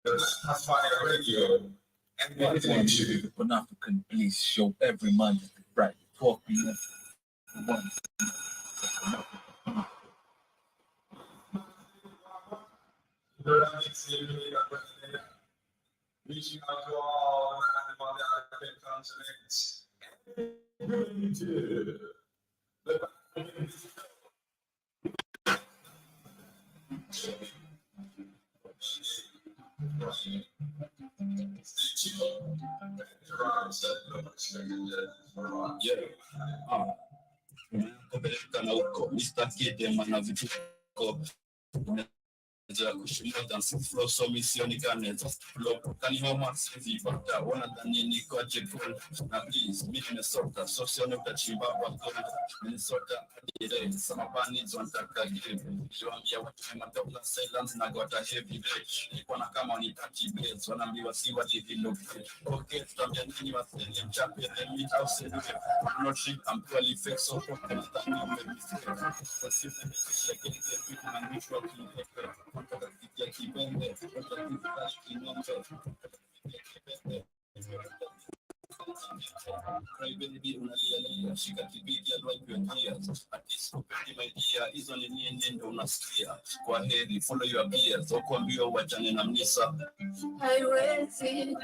That's why radio. And what want you? An African police show every Monday, right? 4 p.m. Reaching out to all around the African continent. Kushinda sifloso misioni kaneza kani homa sizi bata wana danini kwa jekol na please Minnesota sosione utachimba kwa Minnesota adire samabani zontaka give joambia watu matoka silence na gota heavy day iko kama ni party base wanaambiwa si what develop okay tutambia nini waseni mchape mimi au senu not ship I'm purely fake so for follow your peers okwambia wachane na mnisa haiwezi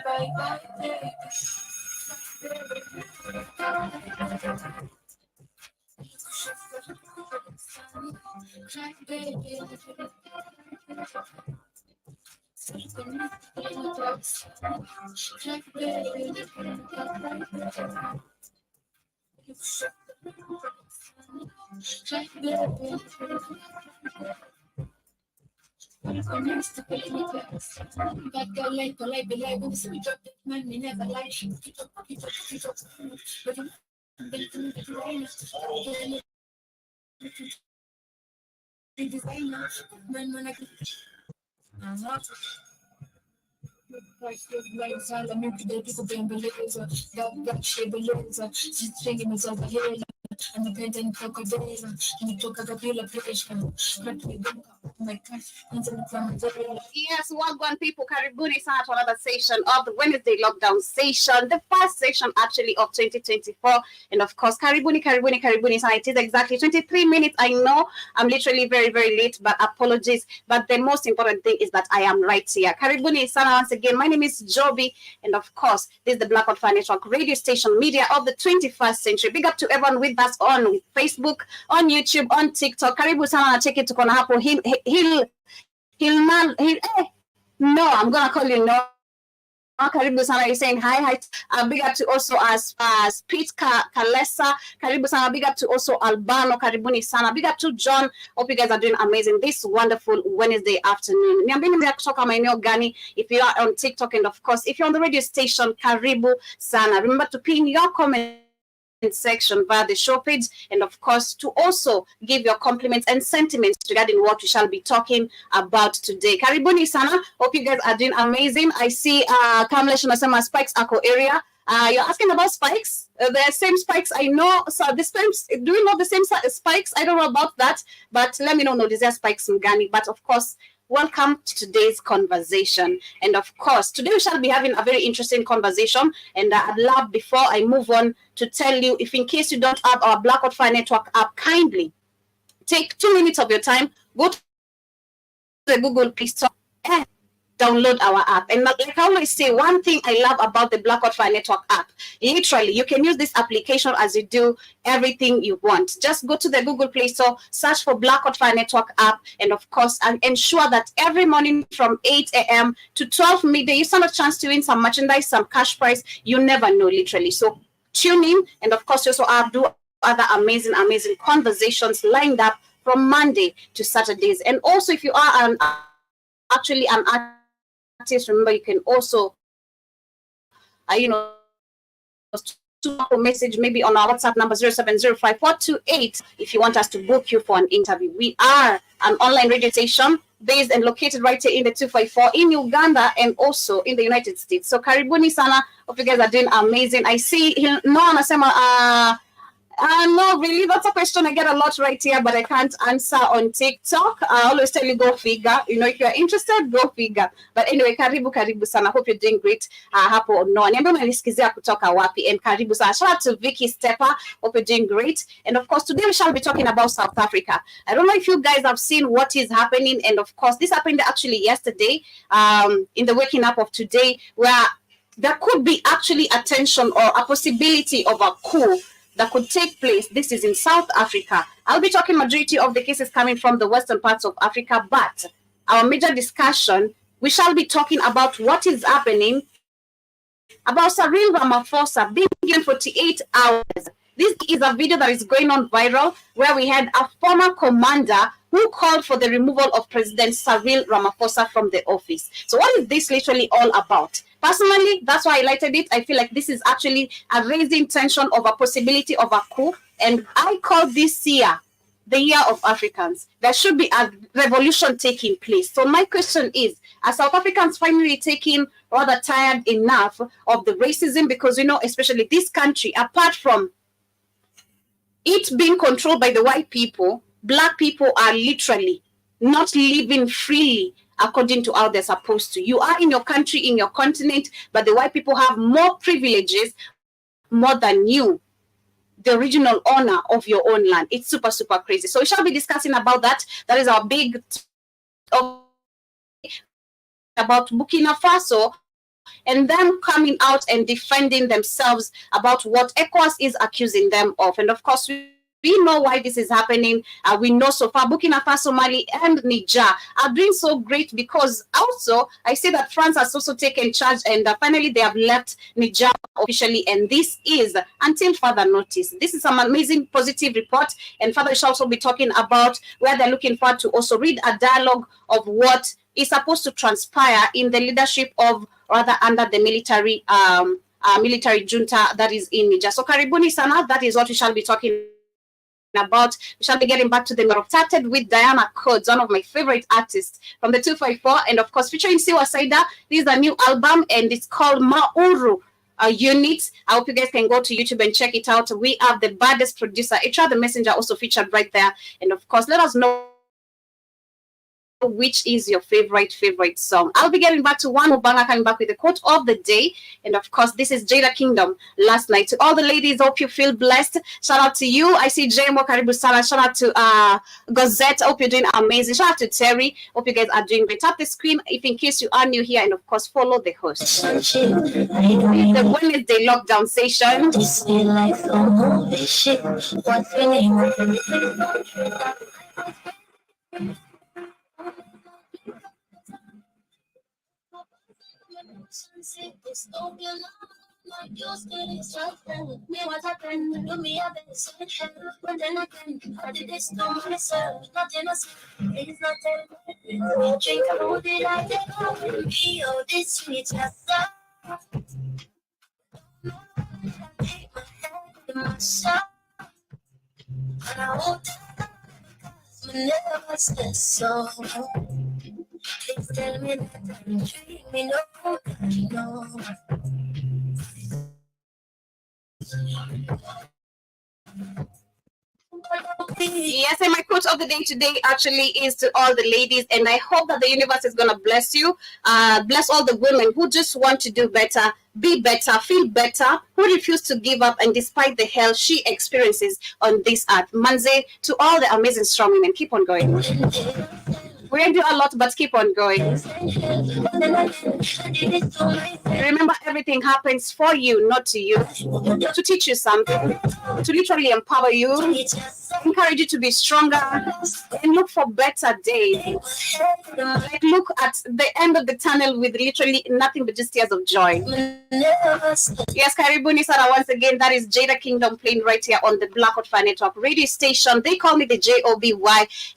Yes, welcome people. Karibuni sana to another session of the Wednesday lockdown session, the first session actually of 2024. And of course, karibuni sana. It is exactly 23 minutes. I know I'm literally very, very late, but apologies. But the most important thing is that I am right here. Karibuni sana once again. My name is Joby, and of course, this is the Blackout Fire Network radio station media of the 21st century. Big up to everyone with us on Facebook, on YouTube, on TikTok. Karibu sana na check it to kona hapo. No, I'm gonna call you no. Karibu sana, you're saying hi. Big up to also as Pete Kalesa. Karibu sana. Big up to also Albano. Karibuni sana. Big up to John. Hope you guys are doing amazing this wonderful Wednesday afternoon. If you are on TikTok, and of course, if you're on the radio station, Karibu sana. Remember to pin your comment section via the show page, and of course to also give your compliments and sentiments regarding what we shall be talking about today. Karibuni sana. Hope you guys are doing amazing. I see Kamlesh Nasema Spikes Ako area. You're asking about spikes. The same spikes I know. So the spikes, do we know the same spikes? I don't know about that, but let me know. No, these are spikes Mgani. But of course, welcome to today's conversation. And of course, today we shall be having a very interesting conversation. And I'd love, before I move on, to tell you, if in case you don't have our Blackout Fire Network app, kindly take 2 minutes of your time, go to the Google Play Store and download our app. And like I always say, one thing I love about the Blackout Fire Network app, literally, you can use this application as you do everything you want. Just go to the Google Play Store, search for Blackout Fire Network app, and of course, ensure that every morning from 8 a.m. to 12 midday, you stand a chance to win some merchandise, some cash prize. You never know, literally. So tune in, and of course, you also do other amazing conversations lined up from Monday to Saturdays. And also, if you are actually an artist, remember you can also, to message maybe on our WhatsApp number 0705-428 if you want us to book you for an interview. We are an online radio station based and located right here in the 254 in Uganda and also in the United States. So karibuni sana. Hope you guys are doing amazing. I see no anasema No, really, that's a question I get a lot right here, but I can't answer on TikTok. I always tell you, go figure. If you're interested, go figure. But anyway, karibu sana. Hope you're doing great. Hapo no. Niambia mnanisikizia kutoka wapi, and karibu sana. Shout out to Vicky Stepper. Hope you're doing great. And of course, today we shall be talking about South Africa. I don't know if you guys have seen what is happening, and of course, this happened actually yesterday. In the waking up of today, where there could be actually a tension or a possibility of a coup that could take place. This is in South Africa. I'll be talking majority of the cases coming from the western parts of Africa, but our major discussion, we shall be talking about what is happening about Cyril Ramaphosa being given 48 hours. This is a video that is going on viral where we had a former commander who called for the removal of President Cyril Ramaphosa from the office. So what is this literally all about? Personally, that's why I highlighted it. I feel like this is actually a raising tension of a possibility of a coup. And I call this year the year of Africans. There should be a revolution taking place. So my question is, are South Africans finally taking rather tired enough of the racism? Because, especially this country, apart from it being controlled by the white people, Black people are literally not living freely according to how they're supposed to. You are in your country, in your continent, but the white people have more privileges, more than you, the original owner of your own land. It's super, super crazy. So we shall be discussing about that. That is our big about Burkina Faso, and them coming out and defending themselves about what ECOWAS is accusing them of. And of course, we know why this is happening. We know so far Burkina Faso, Mali, and Niger are doing so great, because also I see that France has also taken charge, and finally they have left Niger officially, and this is until further notice. This is some amazing positive report, and further we shall also be talking about where they're looking forward to also read a dialogue of what is supposed to transpire in the leadership of, rather under the military junta that is in Niger. So karibuni sana, that is what we shall be talking about. We shall be getting back to them. Started with Diana Codes, one of my favorite artists from the 254, and of course featuring Siwa Saida. This is a new album, and it's called Mauru Unit. I hope you guys can go to YouTube and check it out. We have the baddest producer, Etra the Messenger, also featured right there. And of course, let us know which is your favorite song. I'll be getting back to one Mubanga, coming back with the quote of the day. And of course, this is Jada Kingdom, Last Night. To all the ladies, hope you feel blessed. Shout out to you. I see Jamo Karibu Sala. Shout out to Gazette. Hope you're doing amazing. Shout out to Terry. Hope you guys are doing great. Tap the screen if in case you are new here, and of course follow the host. The Wednesday lockdown session. What happened to me? I've been so but then again, I did this to myself. Nothing else. It's not a drink. Who did I take over me? Oh, this sweet stuff. I take my head in myself, and I won't never said so. Please tell me that you treat me no. Yes, and my quote of the day today actually is to all the ladies, and I hope that the universe is gonna bless you, bless all the women who just want to do better, be better, feel better, who refuse to give up, and despite the hell she experiences on this earth. Manze, to all the amazing strong women, keep on going. We do a lot, but keep on going. Remember, everything happens for you, not to you. To teach you something, to literally empower you, encourage you to be stronger, and look for better days. Like look at the end of the tunnel with literally nothing but just tears of joy. Yes, Karibuni Sara, once again, that is Jada Kingdom playing right here on the Black Hot Fire Network radio station. They call me the JOBY,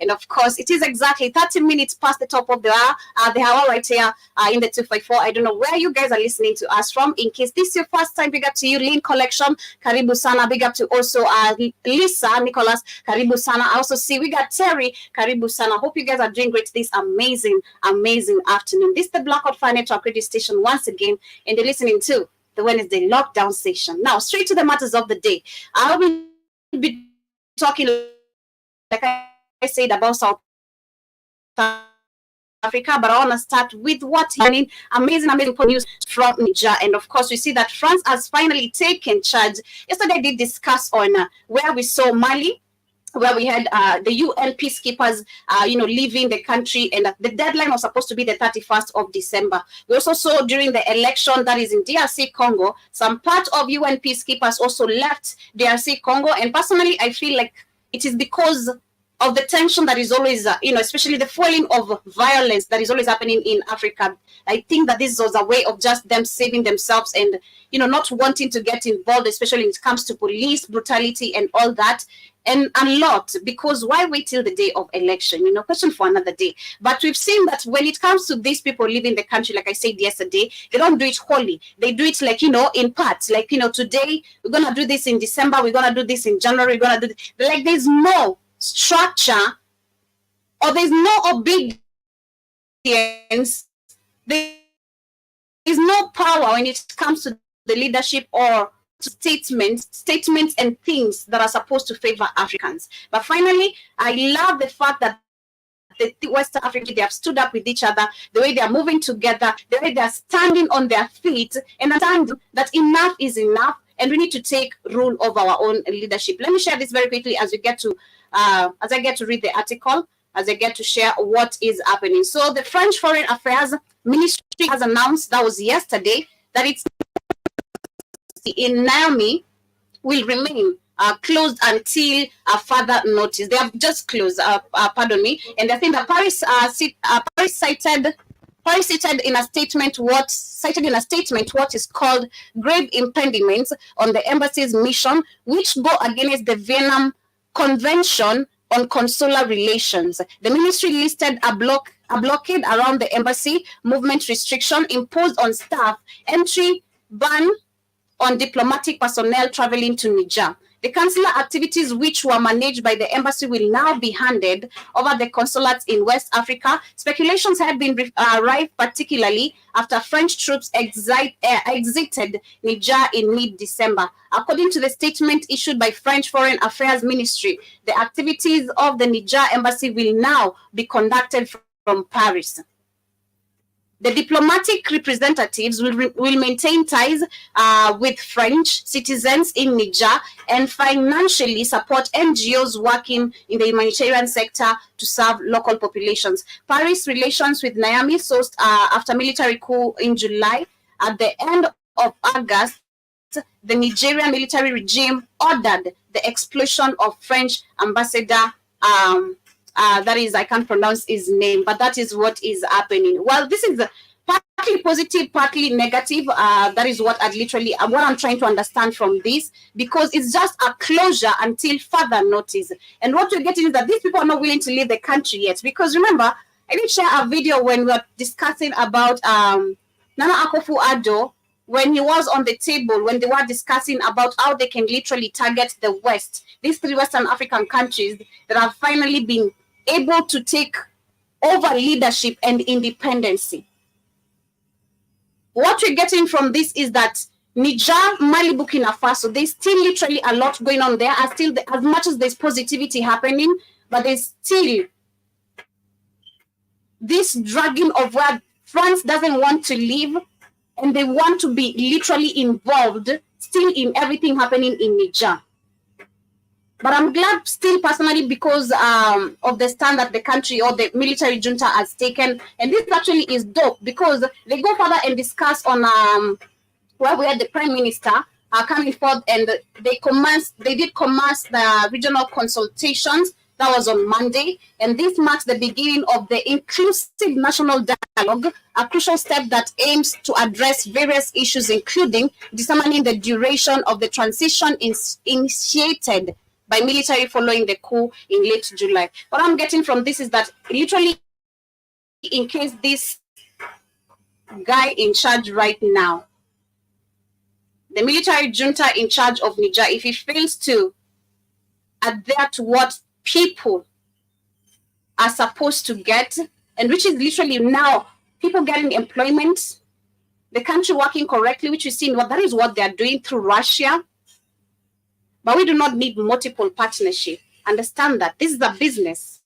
and of course, it is exactly 30 minutes past the top of the hour right here in the 254. I don't know where you guys are listening to us from. In case this is your first time, big up to you, Lean Collection, Karibu Sana. Big up to also Lisa, Nicholas, Karibu Sana. I also see we got Terry, Karibu Sana. Hope you guys are doing great this amazing afternoon. This is the Black Hot Fire Network radio station once again, and you're listening to the Wednesday lockdown session. Now, straight to the matters of the day. I'll be be talking, like I said, about South Africa, but I want to start with what's happening. Amazing news from Niger. And of course, we see that France has finally taken charge. Yesterday, I did discuss on where we saw Mali, where we had the UN peacekeepers, leaving the country, and the deadline was supposed to be the 31st of December. We also saw during the election that is in DRC Congo, some part of UN peacekeepers also left DRC Congo. And personally, I feel like it is because of the tension that is always, especially the falling of violence that is always happening in Africa. I think that this was a way of just them saving themselves and, not wanting to get involved, especially when it comes to police brutality and all that. And a lot, because why wait till the day of election? Question for another day. But we've seen that when it comes to these people leaving the country, like I said yesterday, they don't do it wholly. They do it like, in parts. Like, today we're going to do this in December. We're going to do this in January. We're going to do this. Like, there's no structure or there's no obedience. There is no power when it comes to the leadership or statements and things that are supposed to favor Africans. But finally, I love the fact that the West Africa, they have stood up with each other, the way they are moving together, the way they are standing on their feet and understand that enough is enough and we need to take rule of our own leadership. Let me share this very quickly as I get to read the article, as I get to share what is happening. So the French Foreign Affairs Ministry has announced, that was yesterday, that it's in Niamey will remain closed until further notice. They have just closed, pardon me, and I think that Paris cited in a statement what is called grave impediments on the embassy's mission, which go against the Vienna Convention on Consular Relations. The ministry listed a blockade around the embassy, movement restriction imposed on staff, entry ban on diplomatic personnel traveling to Niger. The consular activities which were managed by the embassy will now be handed over the consulates in West Africa. Speculations have been rife, particularly after French troops exited Niger in mid-December. According to the statement issued by French Foreign Affairs Ministry, the activities of the Niger embassy will now be conducted from Paris. The diplomatic representatives will maintain ties with French citizens in Niger and financially support NGOs working in the humanitarian sector to serve local populations. Paris relations with Niamey sourced after military coup in July. At the end of August, the Nigerian military regime ordered the expulsion of French ambassador that is, I can't pronounce his name, but that is what is happening. Well, this is partly positive, partly negative. That is what I'm trying to understand from this, because it's just a closure until further notice. And what we're getting is that these people are not willing to leave the country yet. Because remember, I did share a video when we were discussing about Nana Akufo-Addo, when he was on the table, when they were discussing about how they can literally target the West, these 3 Western African countries that have finally been able to take over leadership and independency. What we're getting from this is that Niger, Mali, Burkina Faso, there's still literally a lot going on there. As much as there's positivity happening, but there's still this dragging of where France doesn't want to leave and they want to be literally involved still in everything happening in Niger. But I'm glad still personally because of the stand that the country or the military junta has taken. And this actually is dope because they go further and discuss on where we had the Prime Minister coming forth and they did commence the regional consultations. That was on Monday. And this marks the beginning of the inclusive national dialogue, a crucial step that aims to address various issues, including determining the duration of the transition initiated by military following the coup in late July. What I'm getting from this is that literally, in case this guy in charge right now, the military junta in charge of Niger, if he fails to adhere to what people are supposed to get, and which is literally now people getting employment, the country working correctly, which you see, that is what they are doing through Russia. But we do not need multiple partnership. Understand that this is a business.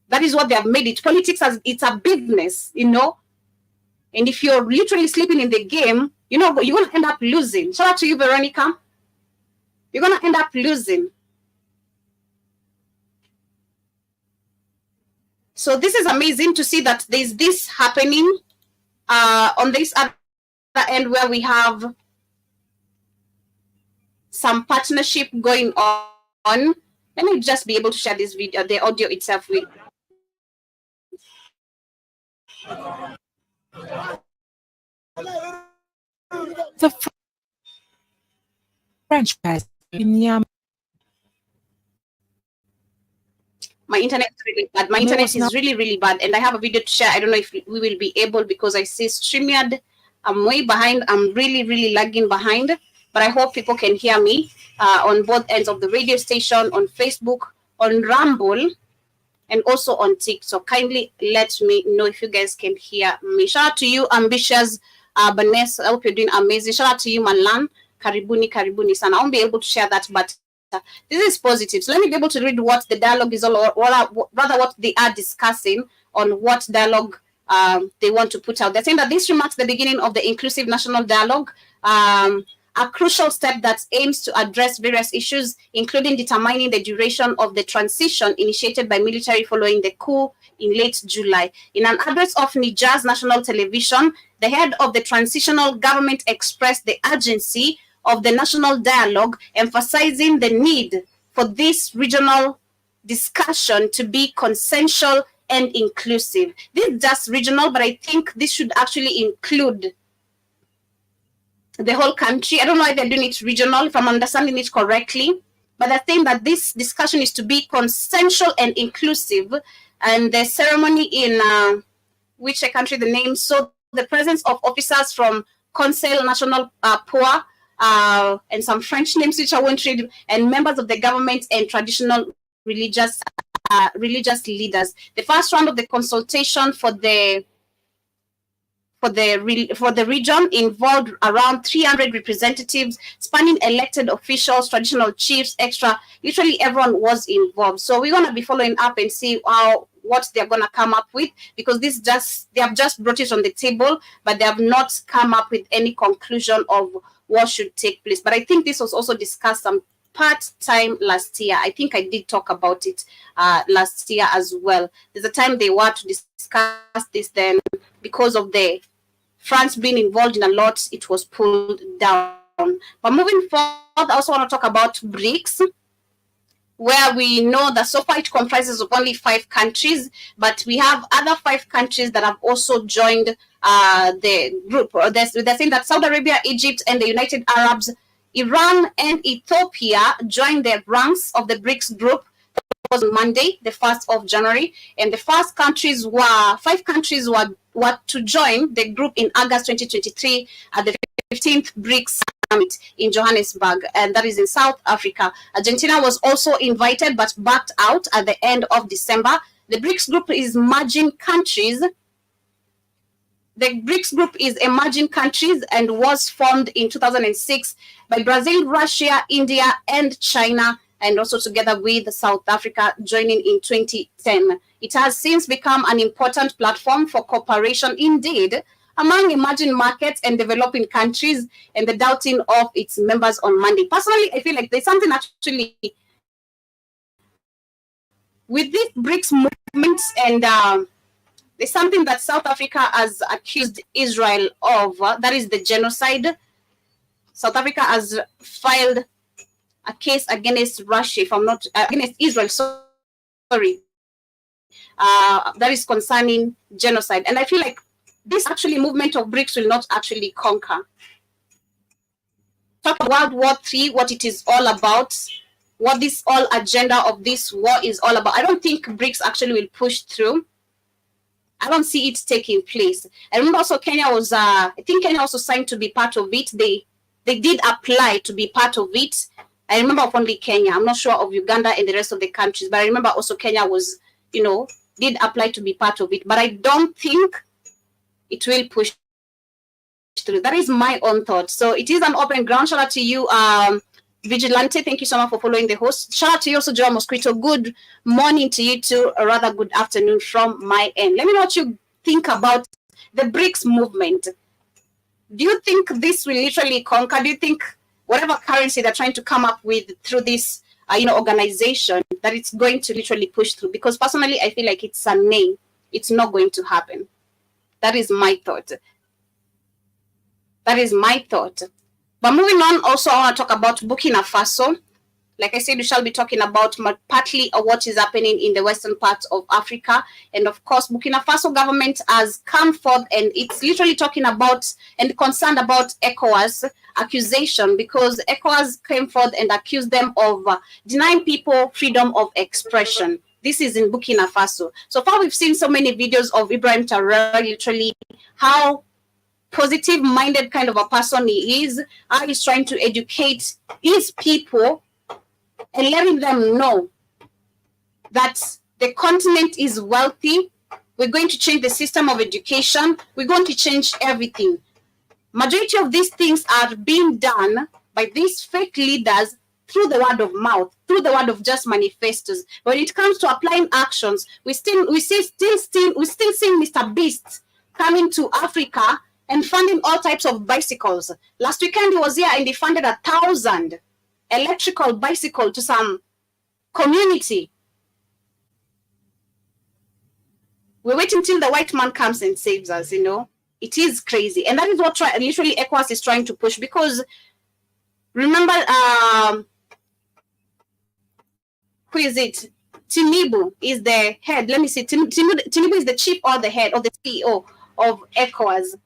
That is what they have made it. Politics as it's a business, you know. And if you're literally sleeping in the game, you know, you're gonna end up losing. Shout out to you, Veronica. You're gonna end up losing. So this is amazing to see that there's this happening on this other end where we have some partnership going on. Let me just be able to share this video, the audio itself with. The franchise in Yam. My internet is really bad. My internet is really, really bad. And I have a video to share. I don't know if we will be able because I see StreamYard. I'm way behind. I'm really, really lagging behind. But I hope people can hear me on both ends of the radio station, on Facebook, on Rumble, and also on TikTok. So kindly let me know if you guys can hear me. Shout out to you, ambitious Vanessa. I hope you're doing amazing. Shout out to you, Malan. Karibuni, karibuni sana. I won't be able to share that, but this is positive. So let me be able to read what the dialogue is all, or rather what they are discussing on what dialogue they want to put out. They're saying that this remarks the beginning of the inclusive national dialogue, a crucial step that aims to address various issues, including determining the duration of the transition initiated by military following the coup in late July. In an address of Niger's national television, the head of the transitional government expressed the urgency of the national dialogue, emphasizing the need for this regional discussion to be consensual and inclusive. This is just regional, but I think this should actually include the whole country. I don't know if they're doing it regional, if I'm understanding it correctly, but I think that this discussion is to be consensual and inclusive. And the ceremony in which I can't read the name, so the presence of officers from Conseil National Poor and some French names which I won't read, and members of the government and traditional religious leaders. The first round of the consultation for the region involved around 300 representatives spanning elected officials, traditional chiefs, literally everyone was involved. So we're going to be following up and see what they're going to come up with, because they have just brought it on the table, but they have not come up with any conclusion of what should take place. But I think this was also discussed some part-time last year. I think I did talk about it last year as well. There's a time they were to discuss this, then because of the France being involved in a lot, it was pulled down. But moving forward, I also want to talk about BRICS, where we know that so far it comprises of only 5 countries, but we have other 5 countries that have also joined the group. They're saying that Saudi Arabia, Egypt, and the United Arabs, Iran, and Ethiopia joined the ranks of the BRICS group. Was Monday, the 1st of January, and the first countries were 5 countries were to join the group in August 2023 at the 15th BRICS Summit in Johannesburg, and that is in South Africa. Argentina was also invited but backed out at the end of December. The BRICS group is merging countries. The BRICS group is emerging countries and was formed in 2006 by Brazil, Russia, India, and China, and also together with South Africa joining in 2010. It has since become an important platform for cooperation indeed among emerging markets and developing countries, and the doubting of its members on Monday. Personally, I feel like there's something actually with this BRICS movement, and there's something that South Africa has accused Israel of, that is the genocide. South Africa has filed a case against Russia, if I'm not, against Israel, sorry, that is concerning genocide. And I feel like this actually movement of BRICS will not actually conquer. Talk about World War III, what it is all about, what this all agenda of this war is all about. I don't think BRICS actually will push through. I don't see it taking place. I remember also Kenya was, I think Kenya also signed to be part of it. They did apply to be part of it. I remember of only Kenya. I'm not sure of Uganda and the rest of the countries, but I remember also Kenya was, did apply to be part of it. But I don't think it will push through. That is my own thought. So it is an open ground. Shout out to you, Vigilante, thank you so much for following the host. Shout out to you also, Joel Mosquito. Good morning to you too, a rather good afternoon from my end. Let me know what you think about the BRICS movement. Do you think this will literally conquer? Do you think whatever currency they're trying to come up with through this organization, that it's going to literally push through? Because personally, I feel like it's a nay. It's not going to happen. That is my thought. That is my thought. But moving on, also I want to talk about Burkina Faso. Like I said, we shall be talking about partly what is happening in the western parts of Africa. And of course, Burkina Faso government has come forth and it's literally talking about and concerned about ECOWAS accusation, because ECOWAS came forth and accused them of denying people freedom of expression. This is in Burkina Faso. So far, we've seen so many videos of Ibrahim Traoré, literally how positive-minded kind of a person he is, how he's trying to educate his people and letting them know that the continent is wealthy. We're going to change the system of education. We're going to change everything. Majority of these things are being done by these fake leaders through the word of mouth, through the word of just manifestos. When it comes to applying actions, we still seeing Mr. Beast coming to Africa and funding all types of bicycles. Last weekend he was here and he funded 1,000 electrical bicycle to some community. We're waiting till the white man comes and saves us, It is crazy. And that is what literally ECOWAS is trying to push, because remember, who is it? Tinubu is the head. Let me see. Tinubu is the chief or the head or the CEO of ECOWAS.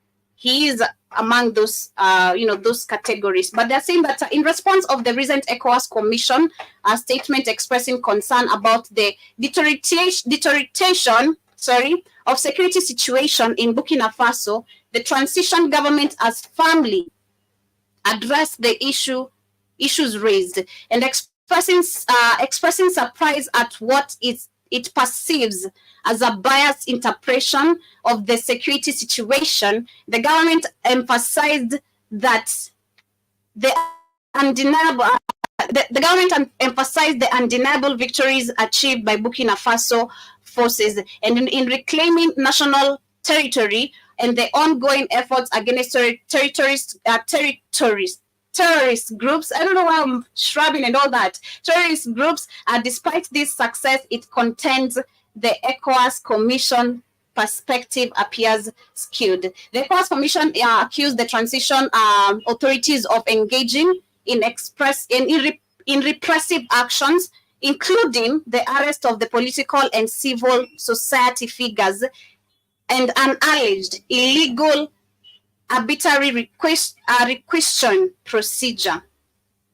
He is among those, those categories. But they're saying that in response of the recent ECOWAS Commission statement expressing concern about the deterioration of security situation in Burkina Faso, the transition government has firmly addressed the issues raised and expressing surprise at what it perceives as a biased interpretation of the security situation. The government emphasized that the government emphasized the undeniable victories achieved by Burkina Faso forces and in reclaiming national territory and the ongoing efforts against terrorist groups. I don't know why I'm shrugging and all that. Terrorist groups, despite this success, it contends the ECOWAS Commission perspective appears skewed. The ECOWAS Commission accused the transition authorities of engaging in repressive actions, including the arrest of the political and civil society figures and an alleged illegal arbitrary requisition procedure.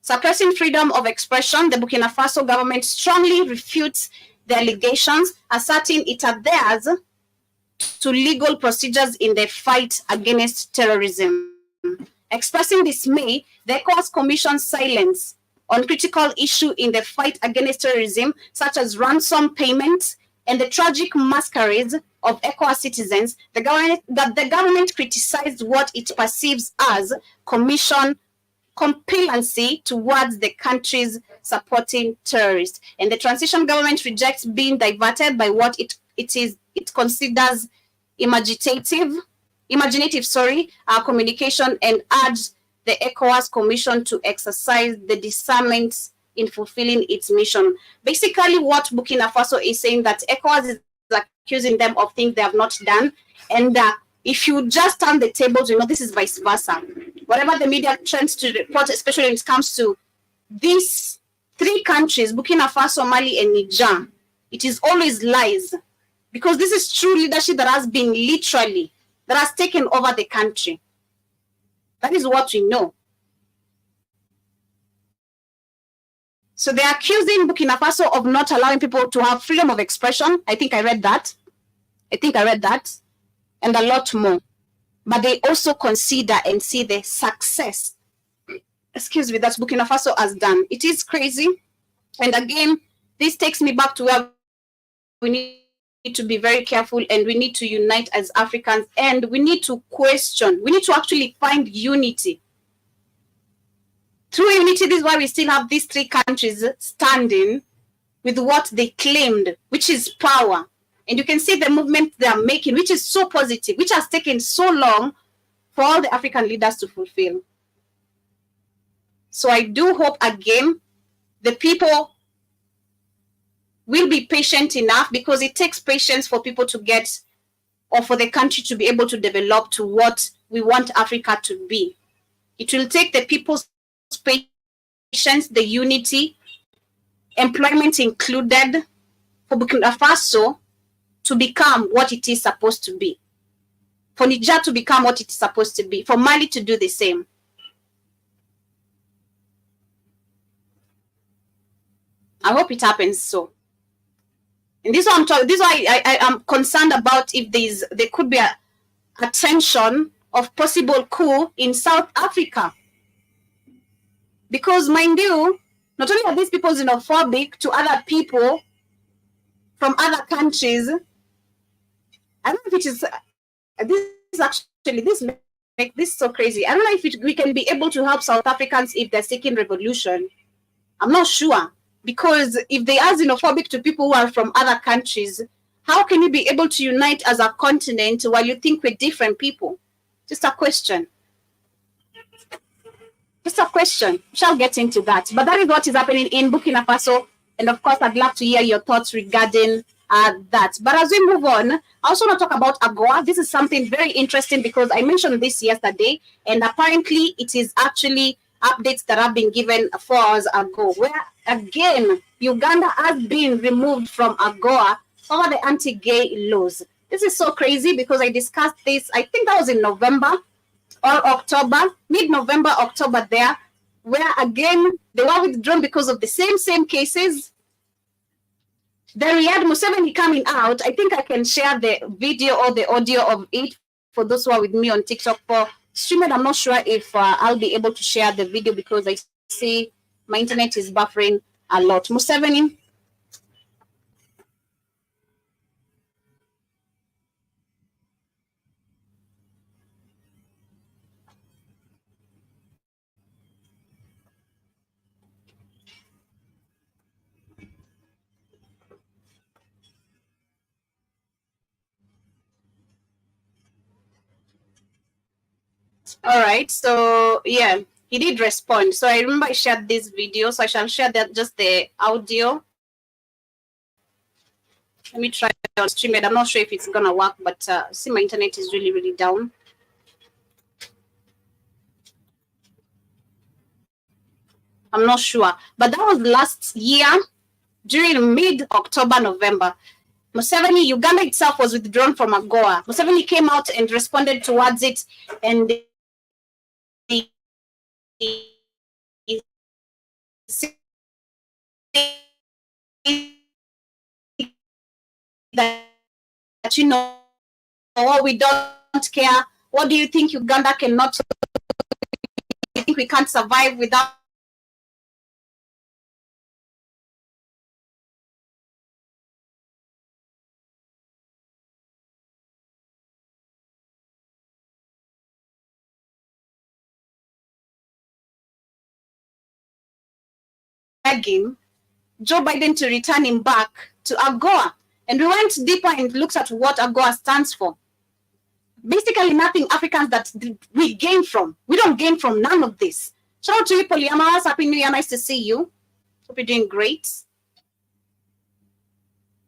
Suppressing freedom of expression, the Burkina Faso government strongly refutes the allegations, asserting it adheres to legal procedures in the fight against terrorism. Expressing dismay, the ECOWAS Commission's silence on critical issues in the fight against terrorism, such as ransom payments and the tragic masquerades of ECOWAS citizens, the government criticized what it perceives as Commission complacency towards the countries supporting terrorists. And the transition government rejects being diverted by what it considers imaginative communication and urges the ECOWAS Commission to exercise the discernment in fulfilling its mission. Basically, what Burkina Faso is saying, that ECOWAS is accusing them of things they have not done, and if you just turn the tables, this is vice versa. Whatever the media tends to report, especially when it comes to these three countries, Burkina Faso, Mali, and Niger, it is always lies. Because this is true leadership that has taken over the country. That is what we know. So they're accusing Burkina Faso of not allowing people to have freedom of expression. I think I read that. And a lot more. But they also consider and see the success, that Burkina Faso has done. It is crazy. And again, this takes me back to where we need to be very careful, and we need to unite as Africans, and we need to question. We need to actually find unity. Through unity, this is why we still have these three countries standing with what they claimed, which is power. And you can see the movement they are making, which is so positive, which has taken so long for all the African leaders to fulfill. So I do hope, again, the people will be patient enough, because it takes patience for people to get, or for the country to be able to develop to what we want Africa to be. It will take the people's patience, the unity, employment included, for Burkina Faso to become what it is supposed to be, for Niger to become what it is supposed to be, for Mali to do the same. I hope it happens so. And this one, this is why I am concerned about if there could be a tension of possible coup in South Africa. Because, mind you, not only are these people xenophobic to other people from other countries, I don't know if it is, this is so crazy. I don't know if we can be able to help South Africans if they're seeking revolution. I'm not sure. Because if they are xenophobic to people who are from other countries, how can you be able to unite as a continent while you think we're different people? Just a question. Just a question. We shall get into that. But that is what is happening in Burkina Faso. And of course, I'd love to hear your thoughts regarding that. But as we move on, I also want to talk about AGOA. This is something very interesting because I mentioned this yesterday. And apparently, it is actually updates that have been given 4 hours ago, where again Uganda has been removed from AGOA over the anti-gay laws. This is so crazy because I discussed this, I think that was in November or October, mid-November, October there, where again they were withdrawn because of the same cases. Then we had Museveni coming out. I think I can share the video or the audio of it for those who are with me on TikTok. For streamer, I'm not sure if I'll be able to share the video because I see my internet is buffering a lot. Museveni. All right, so yeah, he did respond. So I remember I shared this video, so I shall share that, just the audio. Let me try on stream it. I'm not sure if it's gonna work, but see, my internet is really down. I'm not sure, but that was last year during mid-October, November. Museveni, Uganda itself was withdrawn from AGOA. Museveni came out and responded towards it, and that, you know, we don't care. What do you think Uganda cannot? You think we can't survive without begging Joe Biden to return him back to AGOA? And we went deeper and looked at what AGOA stands for. Basically, nothing Africans that we gain from. We don't gain from none of this. Shout out to you, Polyamaras. Happy New Year. Nice to see you. Hope you're doing great.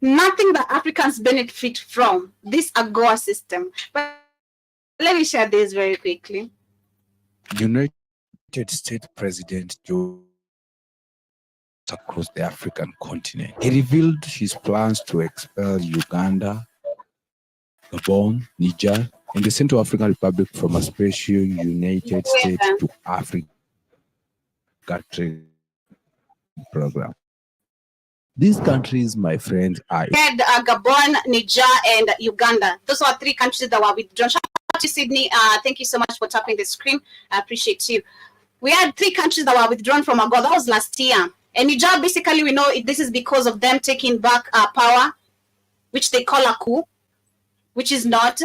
Nothing that Africans benefit from this AGOA system. But let me share this very quickly. United States President Joe across the African continent. He revealed his plans to expel Uganda, Gabon, Niger, and the Central African Republic from a special United States to Africa trade program. These countries, my friends, are Gabon, Niger, and Uganda. Those are 3 countries that were withdrawn. Shout out to Sydney. Thank you so much for tapping the screen. I appreciate you. We had 3 countries that were withdrawn from AGOA. That was last year. And Niger, basically, we know this is because of them taking back power, which they call a coup, which is not.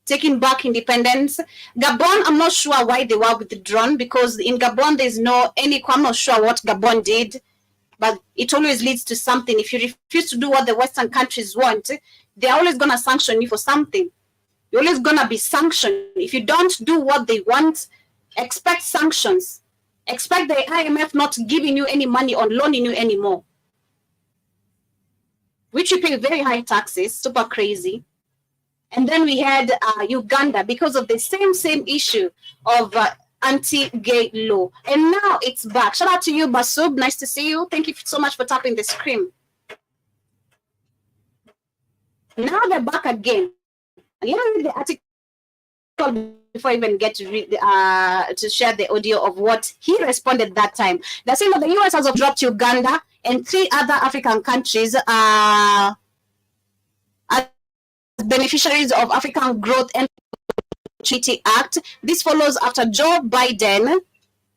taking back independence. Gabon, I'm not sure why they were withdrawn, because in Gabon there's I'm not sure what Gabon did, but it always leads to something. If you refuse to do what the Western countries want, they're always going to sanction you for something. You're always going to be sanctioned. If you don't do what they want, expect sanctions. Expect the IMF not giving you any money or loaning you anymore. Which you pay very high taxes, super crazy. And then we had Uganda, because of the same issue of anti-gay law. And now it's back. Shout out to you, Basub. Nice to see you. Thank you so much for tapping the screen. Now they're back again. Let me read the article before I even get to read to share the audio of what he responded that time. They're saying that the US has dropped Uganda and 3 other African countries as beneficiaries of African Growth and Treaty Act. This follows after Joe Biden,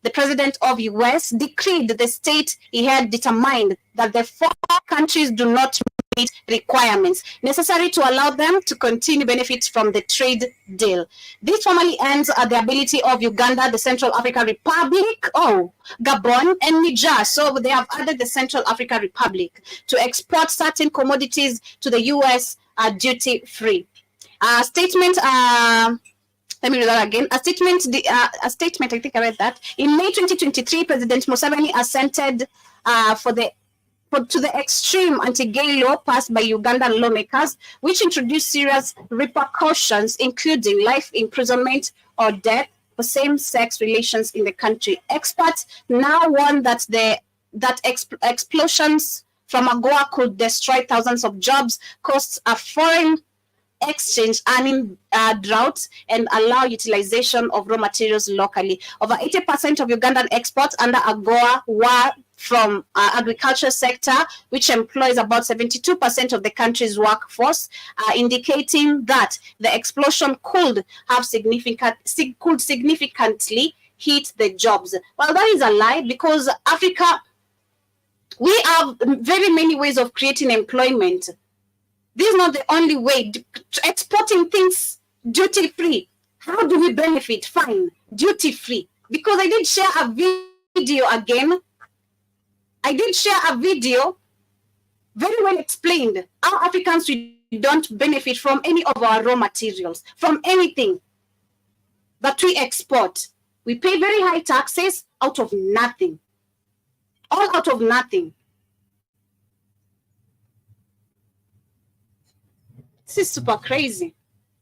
the president of US, decreed the state he had determined that the 4 countries do not meet requirements necessary to allow them to continue benefits from the trade deal. This formally ends the ability of Uganda, the Central African Republic, Gabon, and Niger. So they have added the Central African Republic to export certain commodities to the US duty-free. Statement. Let me read that again. A statement. I think I read that. In May 2023, President Museveni assented to the extreme anti-gay law passed by Ugandan lawmakers, which introduced serious repercussions, including life imprisonment or death for same-sex relations in the country. Experts now warn that explosions from AGOA could destroy thousands of jobs, cost a foreign exchange earning droughts, and allow utilization of raw materials locally. Over 80% of Ugandan exports under AGOA were from agriculture sector, which employs about 72% of the country's workforce, indicating that the explosion could significantly hit the jobs. Well, that is a lie, because Africa, we have very many ways of creating employment. This is not the only way. Exporting things duty-free. How do we benefit? Fine, duty-free. Because I did share a video again. I did share a video, very well explained, how Africans, we don't benefit from any of our raw materials, from anything that we export. We pay very high taxes out of nothing. All out of nothing. This is super crazy.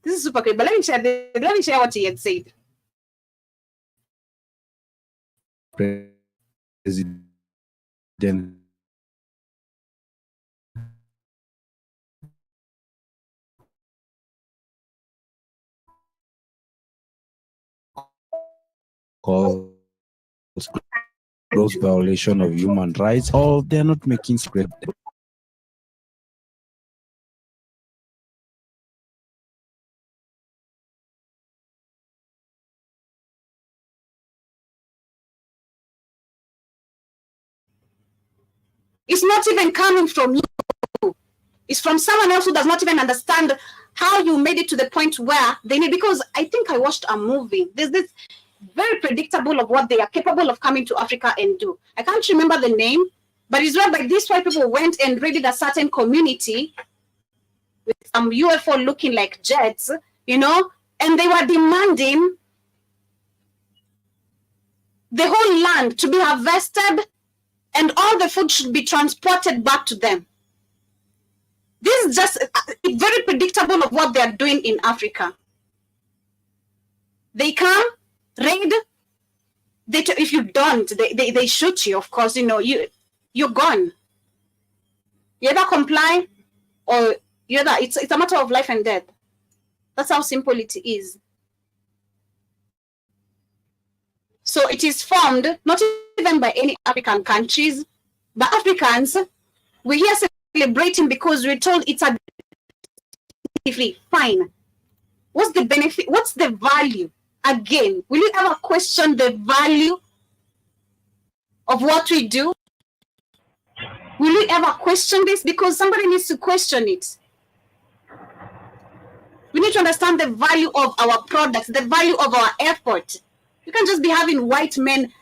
This is super crazy. But let me share what he had said. President calls gross violation of human rights. They're not making script. It's not even coming from you. It's from someone else who does not even understand how you made it to the point where they need, because I think I watched a movie. There's this very predictable of what they are capable of coming to Africa and do. I can't remember the name, but it's whereby these white people went and raided a certain community with some UFO looking like jets, and they were demanding the whole land to be harvested and all the food should be transported back to them. This is just very predictable of what they are doing in Africa. They come, raid. If you don't, they shoot you. Of course, you're gone. You either comply or it's a matter of life and death. That's how simple it is. So it is formed not even by any African countries, but Africans. We're here celebrating because we're told it's a free. Fine. What's the benefit? What's the value? Again, will you ever question the value of what we do? Will you ever question this? Because somebody needs to question it. We need to understand the value of our products, the value of our effort. You can't just be having white men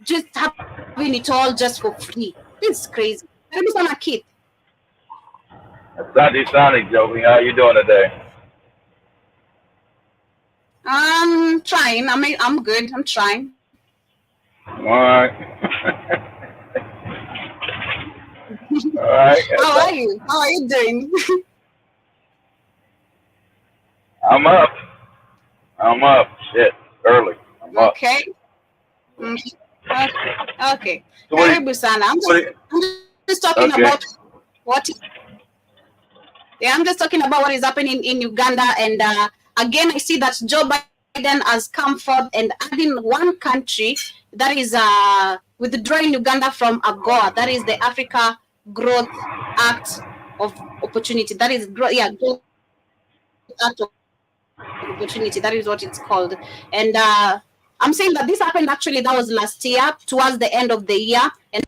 just having it all just for free. It's crazy. Maybe it's on a kid. Sunday Sonic, Joey. How you doing today? I'm trying. I'm good. I'm trying. All right. All right. How are you? How are you doing? I'm up. Shit, early. I'm up. Okay. Okay. So Karibu sana. I'm just talking about what. Yeah, I'm just talking about what is happening in Uganda, and again, I see that Joe Biden has come forth and adding one country that is withdrawing Uganda from AGOA. That is the Africa Growth Act of Opportunity. That is Growth Act of Opportunity. That is what it's called. And I'm saying that this happened actually. That was last year, towards the end of the year, and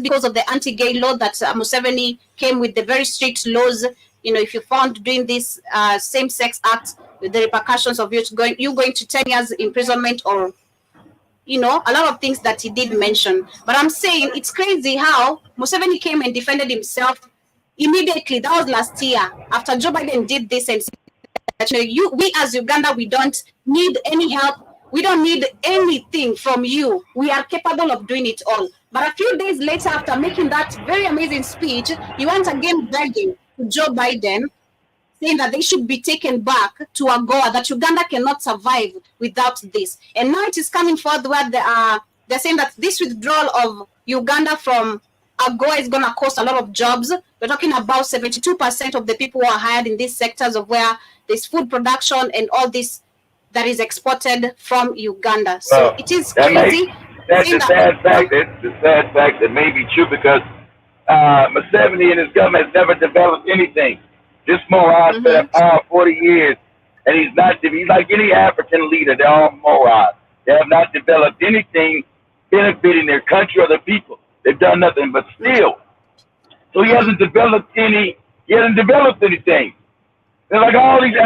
because of the anti-gay law that Museveni came with the very strict laws. You know, if you found doing this same-sex act, with the repercussions of you going to 10 years imprisonment, or you know, a lot of things that he did mention. But I'm saying it's crazy how Museveni came and defended himself immediately. That was last year after Joe Biden did this and said, we as Uganda, we don't need any help. We don't need anything from you. We are capable of doing it all. But a few days later, after making that very amazing speech, he went again begging to Joe Biden, saying that they should be taken back to AGOA, that Uganda cannot survive without this. And now it is coming forward where they're saying that this withdrawal of Uganda from AGOA is going to cost a lot of jobs. We're talking about 72% of the people who are hired in these sectors of where there's food production and all this that is exported from Uganda. So it is crazy. That's the sad fact. It's the sad fact that may be true because Museveni and his government has never developed anything. This moron been in power 40 years, and he's like any African leader. They're all morons. They have not developed anything benefiting their country or the people. They've done nothing but steal. So he hasn't developed anything. They're like all these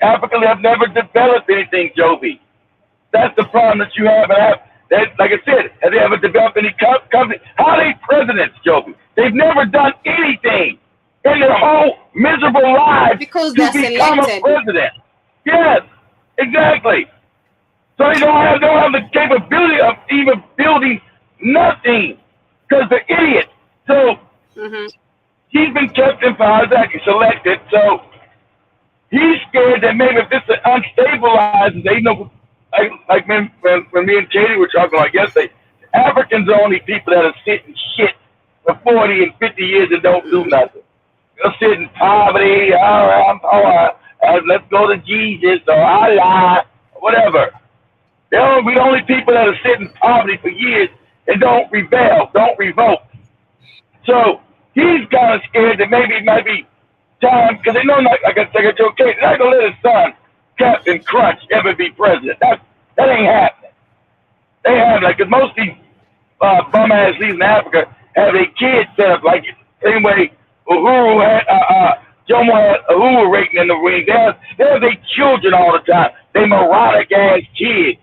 Africans have never developed anything, Joby. That's the problem that you have. Like I said, have they ever developed any company? How are they presidents, Joby? They've never done anything in their whole miserable lives because to become a president. Yes, exactly. So they don't have the capability of even building nothing because they're idiots. So he's been kept in power, exactly, selected. So he's scared that maybe if this unstabilizes, they know, like when me and Katie were talking about yesterday, Africans are only people that are sitting shit for 40 and 50 years and don't do nothing. They'll sit in poverty, all right, I'm poor, let's go to Jesus or Allah, whatever. We're the only people that are sitting in poverty for years and don't rebel, don't revolt. So he's kind of scared that maybe it might be time, because they know, like I said, they're not going to let his son, Captain Crunch, ever be president. That ain't happening. They have, like, because most of these bum-ass leaders in Africa have their kids set up like it. Same way Uhuru had, Jomo had Uhuru rating in the ring. They have their children all the time. They moronic-ass kids.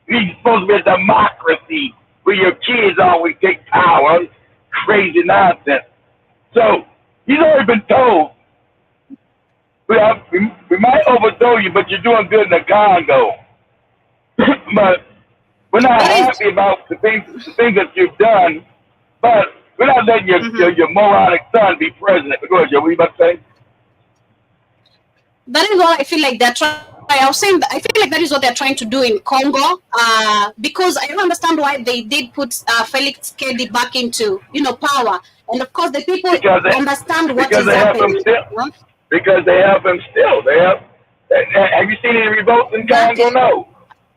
He's supposed to be a democracy where your kids always take power. Crazy nonsense. So he's already been told, we might overthrow you, but you're doing good in the Congo. But we're not happy about the things that you've done, but we're not letting your moronic son be president. Go ahead, Joe. What are you about to say? That is what I feel like they're trying. I was saying that I feel like that is what they're trying to do in Congo, because I don't understand why they did put Felix Tshisekedi back into power, and of course the people understand what is happening. Because they help him still. Have you seen any revolts in Congo? No.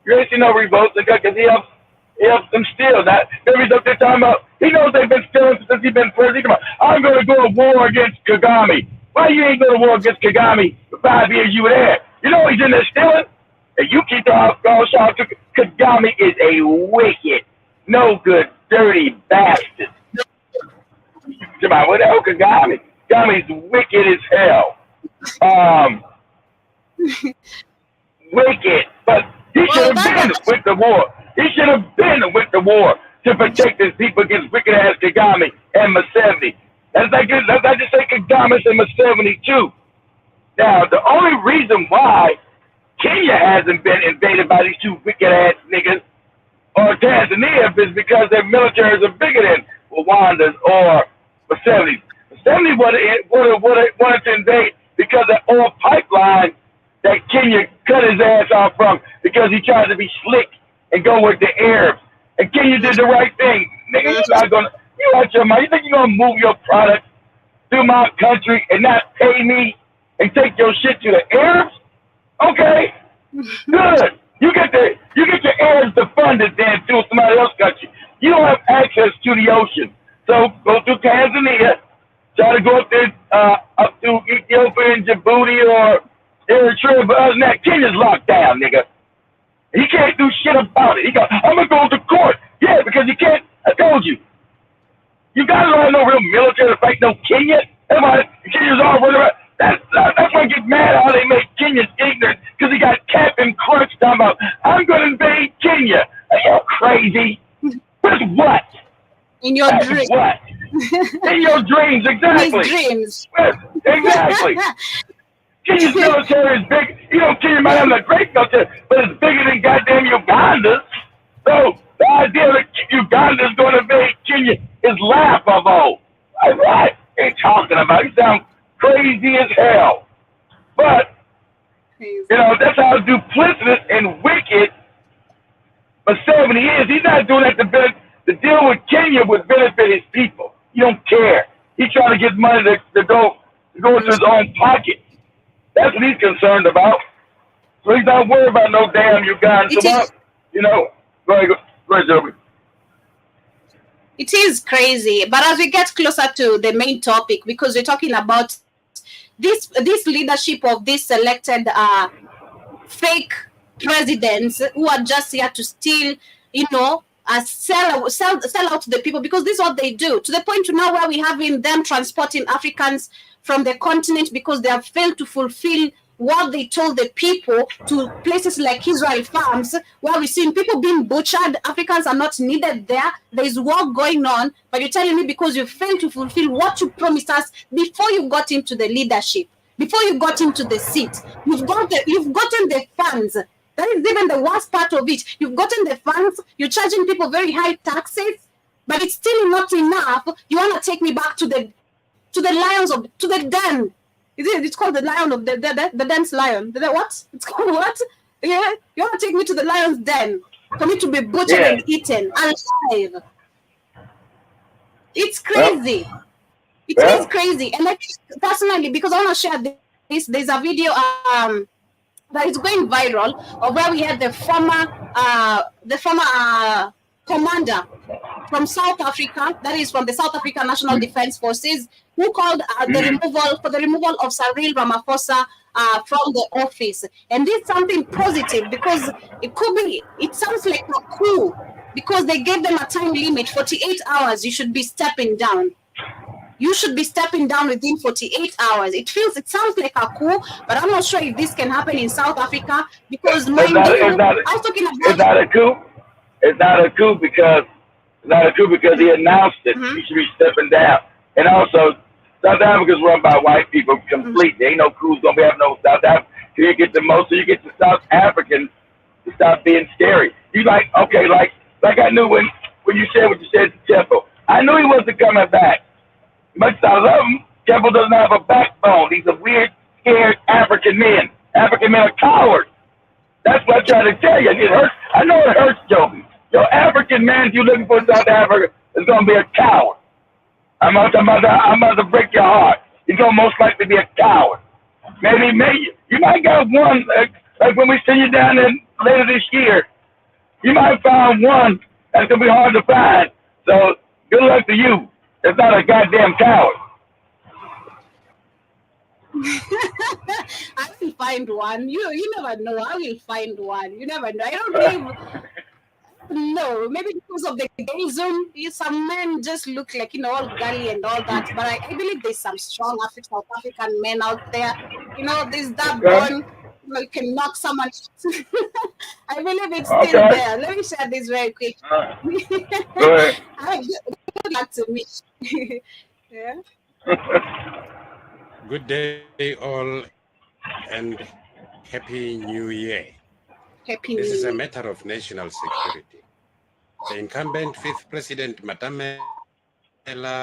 You ain't seen no revolts in Congo because he helps them still. That every stuff they're talking about, he knows they've been stealing since he's been president. I'm going to go to war against Kagame. Why you ain't going to war against Kagame for 5 years you were there? You know he's in there stealing? And you keep the house shout. Kagame is a wicked, no good, dirty bastard. What the hell, Kagame? Kagame's wicked as hell. Wicked. But he should have been with the war. He should have been with the war to protect his people against wicked ass Kagame and Museveni. That's like just say Kagame and Museveni too. Now, the only reason why Kenya hasn't been invaded by these two wicked ass niggas or Tanzania is because their militaries are bigger than Rwanda's or Museveni. Museveni wanted to invade because of the oil pipeline that Kenya cut his ass off from because he tried to be slick and go with the Arabs. And Kenya did the right thing. Nigga, you're not gonna, you out your mind. You think you're gonna move your product through my country and not pay me and take your shit to the Arabs? Okay, good. You get the Arabs to fund it then to somebody else's country. You don't have access to the ocean. So go through Tanzania, try to go up there up to Ethiopia and Djibouti or Eritrea, but other than that, Kenya's locked down, nigga. He can't do shit about it. He goes, I'm gonna go to court. Yeah, because you can't. I told you. You guys don't have no real military to fight no Kenya. Everybody, Kenya's all running around. That's why I get mad how they make Kenyans ignorant, because he got Captain Crunch talking about, I'm gonna invade Kenya. Are you crazy? With what? In your dreams. What? In your dreams, exactly. His dreams. Exactly. Kenya's military is big. You know, Kenya might have a great military, but it's bigger than goddamn Uganda's. So the idea that Uganda's going to invade Kenya is laughable. Like, what are you talking about? You sound crazy as hell. But, you know, that's how duplicitous and wicked Museveni is. He's not doing that to deal with Kenya would benefit his people. He don't care. He's trying to get money to go into his own pocket. That's what he's concerned about. So he's not worried about no damn Uganda. You know, go ahead, Joby. It is crazy. But as we get closer to the main topic, because we're talking about this leadership of these selected fake presidents who are just here to steal, you know, sell out to the people, because this is what they do, to the point to now where we have in them transporting Africans from the continent because they have failed to fulfill what they told the people, to places like Israel farms, where we're seeing people being butchered. Africans are not needed there. There is war going on, but you're telling me because you failed to fulfill what you promised us before you got into the leadership, before you got into the seat, you've gotten the funds. That is even the worst part of it. You've gotten the funds, you're charging people very high taxes, but it's still not enough. You want to take me back to the den. It's called the lion of the den's lion. What? It's called what? Yeah, you want to take me to the lion's den for me to be butchered and eaten alive. It's crazy. It is crazy. And I personally, because I want to share this, there's a video that is going viral of where we had the former commander from South Africa, that is from the South African National Defense Forces, who called the removal of Cyril Ramaphosa from the office. And this is something positive, because it sounds like a coup, because they gave them a time limit, 48 hours. You should be stepping down. You should be stepping down within 48 hours. It sounds like a coup, but I'm not sure if this can happen in South Africa, because it's not a coup. It's not a coup because he announced it. He should be stepping down. And also, South Africa's run by white people completely. There ain't no coups gonna be having no South Africa. You get the South Africans to stop being scary. You like I knew when you said what you said to Temple. I knew he wasn't coming back. Much as I love him, Temple doesn't have a backbone. He's a weird, scared African man. African men are cowards. That's what I try to tell you. It hurts. I know it hurts, Joby. Your African man you're looking for in South Africa is going to be a coward. I'm about to break your heart. He's going to most likely be a coward. Maybe you might get one, like when we send you down there later this year, you might find one that's going to be hard to find. So good luck to you. It's not a goddamn coward. I will find one. You never know. I will find one. You never know. I don't believe. No, maybe because of the gayism, some men just look like, all gully and all that. But I believe there's some strong South African men out there. There's that one You can knock someone. I believe it's still there. Let me share this very quick. Go ahead. Good luck to me. Yeah. Good day, all, and Happy New Year. Happy This New is a Year. matter of national security. The incumbent fifth president, President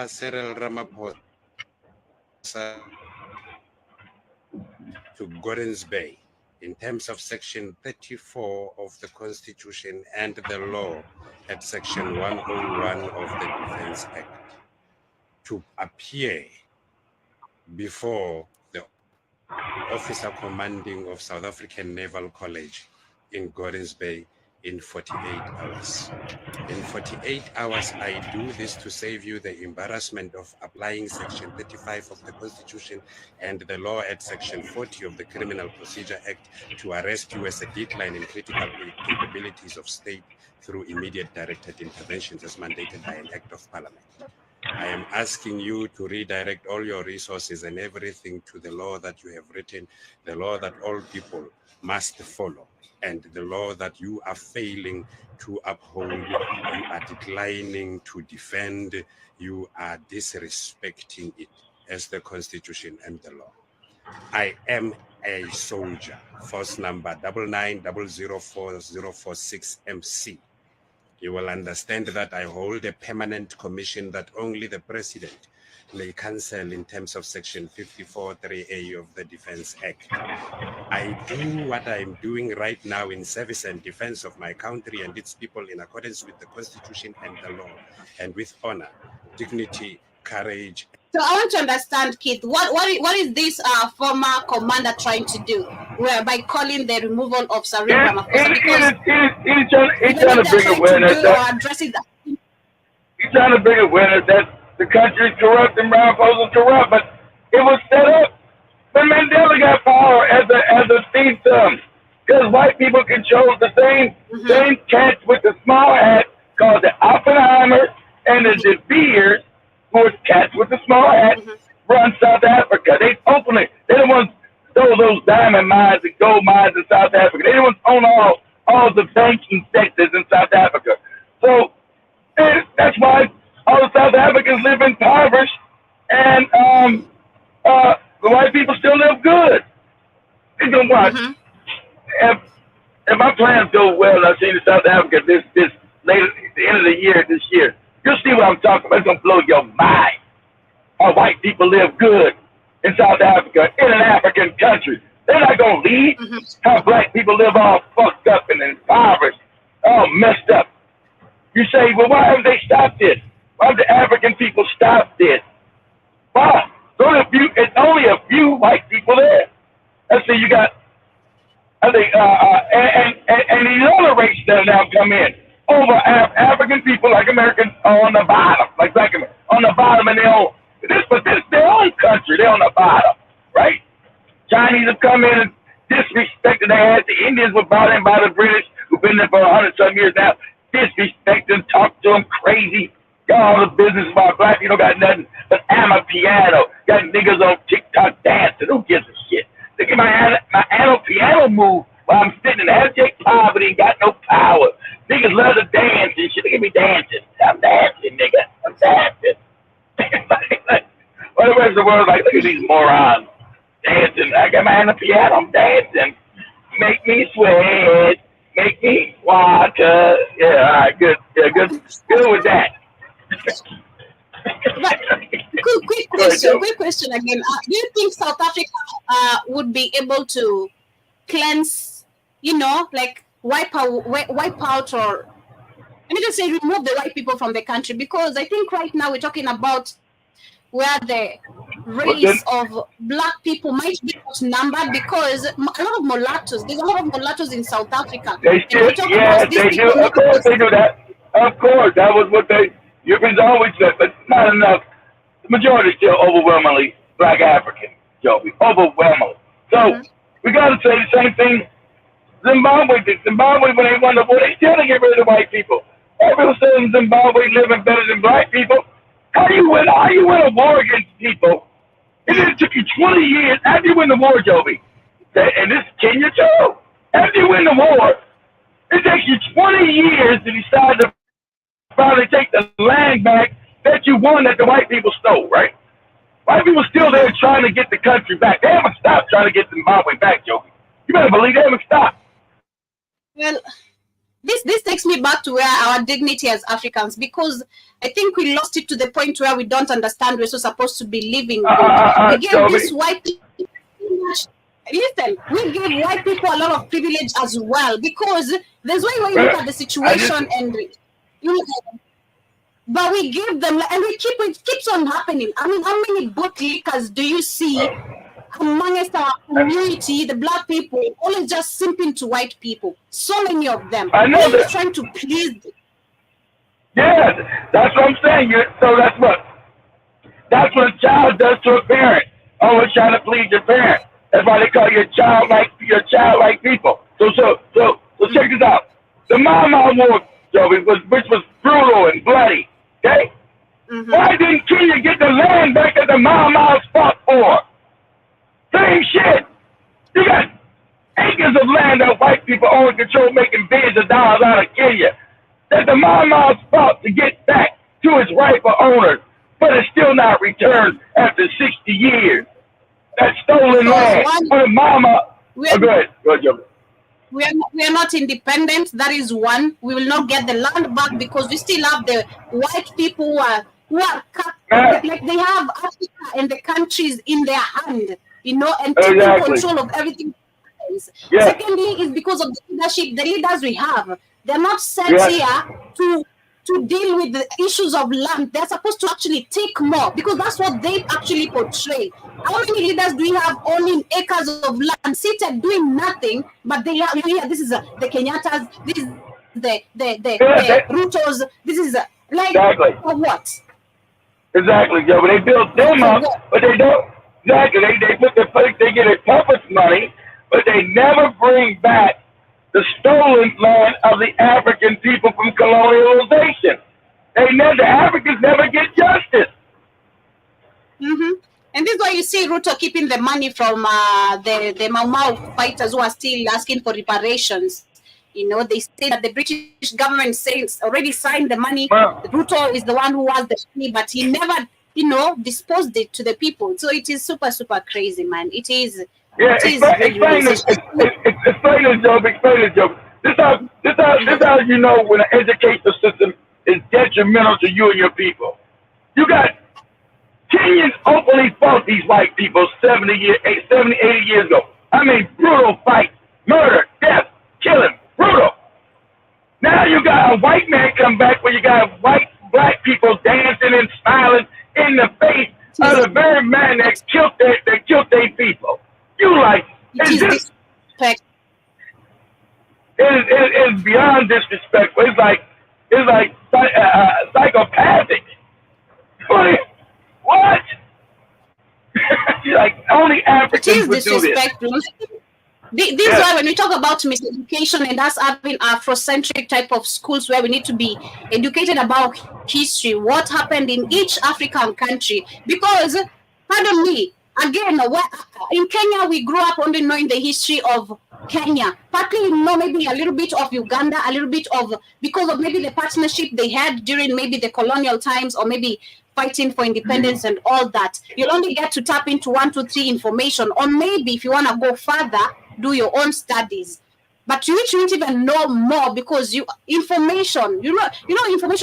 Cyril Ramaphosa, to Gordons Bay in terms of Section 34 of the Constitution and the law at Section 101 of the Defense Act to appear before the officer commanding of South African Naval College in Gordons Bay in 48 hours. In 48 hours, I do this to save you the embarrassment of applying Section 35 of the Constitution and the law at Section 40 of the Criminal Procedure Act to arrest you as a decline in critical capabilities of state through immediate directed interventions as mandated by an Act of Parliament. I am asking you to redirect all your resources and everything to the law that you have written, the law that all people must follow, and the law that you are failing to uphold, you are declining to defend, you are disrespecting it as the Constitution and the law. I am a soldier, force number 99004046MC. You will understand that I hold a permanent commission that only the president may cancel in terms of Section 54(3)(a) of the Defense Act. I do what I'm doing right now in service and defense of my country and its people in accordance with the Constitution and the law, and with honor, dignity, courage. So I want to understand, Keith, what is this former commander trying to do, by calling the removal of Cyril Ramaphosa? He's trying to bring awareness that the country is corrupt and Ramaphosa is corrupt, but it was set up. But Mandela got power as a fiefdom, because white people control the same cats with the small hat called the Oppenheimer and the De Beers, who are cats with the small hat, run South Africa. They don't want to throw those diamond mines and gold mines in South Africa. They don't want to own all the banking sectors in South Africa. So that's why all the South Africans live impoverished, and the white people still live good. They don't watch. If my plans go well, I've seen in South Africa this later at the end of the year this year, you'll see what I'm talking about. It's gonna blow your mind. How white people live good in South Africa, in an African country. They're not gonna leave. How black people live all fucked up and impoverished, all messed up. You say, well, why haven't they stopped this? Why have the African people stopped this? Why? It's only a few white people there. Let's see, you got, I think, and these other races that now come in. Over African people, like Americans, are on the bottom, like black Americans, on the bottom, and this their own country, they're on the bottom, right? Chinese have come in and disrespected their ass. The Indians were brought in by the British, who've been there for 100-some years now. Disrespect them, talk to them crazy. Got all the business about black people, got nothing but piano. Got niggas on TikTok dancing. Who gives a shit? Look at my piano move while I'm sitting in abject poverty and got no power. Niggas love to dance and shit. Look at me dancing. I'm dancing, nigga. I'm dancing. What the rest of the world like? Look at these morons dancing. I got my hand on the piano. I'm dancing. Make me sweat. Make me water. Yeah, all right, good. Yeah, good with that. Quick question again. Do you think South Africa would be able to cleanse, like wipe out, or let me just say remove the white people from the country? Because I think right now we're talking about where the race of black people might be outnumbered, because a lot of mulattoes, there's a lot of mulattoes in South Africa. They do. Of course they do that. Of course, that was what Europeans always said, but not enough. The majority is still overwhelmingly black African, Joby. Overwhelmingly. So we got to say the same thing. Zimbabwe, when they won the war, they still didn't get rid of the white people. Everyone says in Zimbabwe living better than black people. How do you win a war against people? It took you 20 years after you win the war, Joby. And this is Kenya too. After you win the war, it takes you 20 years to decide to finally take the land back that you won that the white people stole, right? White people still there trying to get the country back. They haven't stopped trying to get Zimbabwe back, Joe. You better believe they haven't stopped. Well, this takes me back to where our dignity as Africans, because I think we lost it to the point where we don't understand we're so supposed to be living good. We gave this white people, listen, we give white people a lot of privilege as well, because there's way when you look at the situation and but we give them, and it keeps on happening. I mean, how many bootlickers do you see amongst our community, the black people, always just simping to white people? So many of them. I know they're that. Trying to please them. Yeah, that's what I'm saying. So that's what a child does to a parent. Always trying to please your parent. That's why they call you childlike people. So check this out. The Mama War, Joey, which was brutal and bloody. Okay? Mm-hmm. Why didn't Kenya get the land back that the Mamas fought for? Same shit. You got acres of land that white people own and control, making billions of dollars out of Kenya, that the Mamas fought to get back to its rightful owners, but it's still not returned after 60 years. That stolen land. For the Mama. Go ahead, Joey. We are not independent. That is one. We will not get the land back because we still have the white people who are like they have Africa and the countries in their hand, and taking control of everything. Yeah. Secondly, is because of the leadership, the leaders we have. They're not set here to deal with the issues of land. They're supposed to actually take more, because that's what they actually portray. How many leaders do we have owning acres of land, seated doing nothing, but they have, this is the Kenyattas, this is the Rutos, this is for what? Exactly, Joe. But they build them up, but they don't. Exactly, they put the place, they get a puppet's money, but they never bring back the stolen land of the African people from colonialization. The Africans never get justice. Mm-hmm. And this is why you see Ruto keeping the money from the Mau Mau fighters who are still asking for reparations. They say that the British government already signed the money. Ruto is the one who has the money, but he never, disposed it to the people. So it is super, super crazy, man. It is. Yeah, explain this, Joe. This how you know when an educational system is detrimental to you and your people. You got Kenyans openly fought these white people 70, 80 years ago. I mean, brutal fight, murder, death, killing, brutal. Now you got a white man come back where you got black people dancing and smiling in the face of the very man that killed their people. You it's beyond disrespectful. It's like psychopathic. What? Like only Africans would do this. This is why when we talk about miseducation and us having Afrocentric type of schools where we need to be educated about history, what happened in each African country, because, pardon me, again, in Kenya, we grew up only knowing the history of Kenya. Partly, maybe a little bit of Uganda, a little bit of, because of maybe the partnership they had during maybe the colonial times, or maybe fighting for independence and all that. You'll only get to tap into 1, 2, 3 information, or maybe if you want to go further, do your own studies. But you won't even know more, because information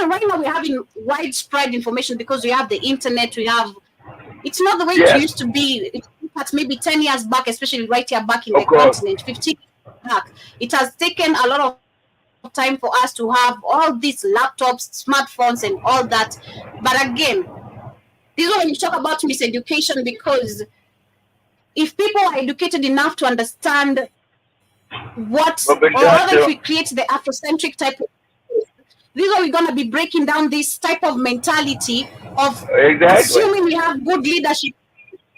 right now we're having widespread information because we have the internet, it's not the way it used to be. But maybe 10 years back, especially right here back in the continent, 15 years back, it has taken a lot of time for us to have all these laptops, smartphones, and all that. But again, this is when you talk about miseducation, because if people are educated enough to understand or rather if we create the Afrocentric type of, this is why we're going to be breaking down this type of mentality of assuming we have good leadership.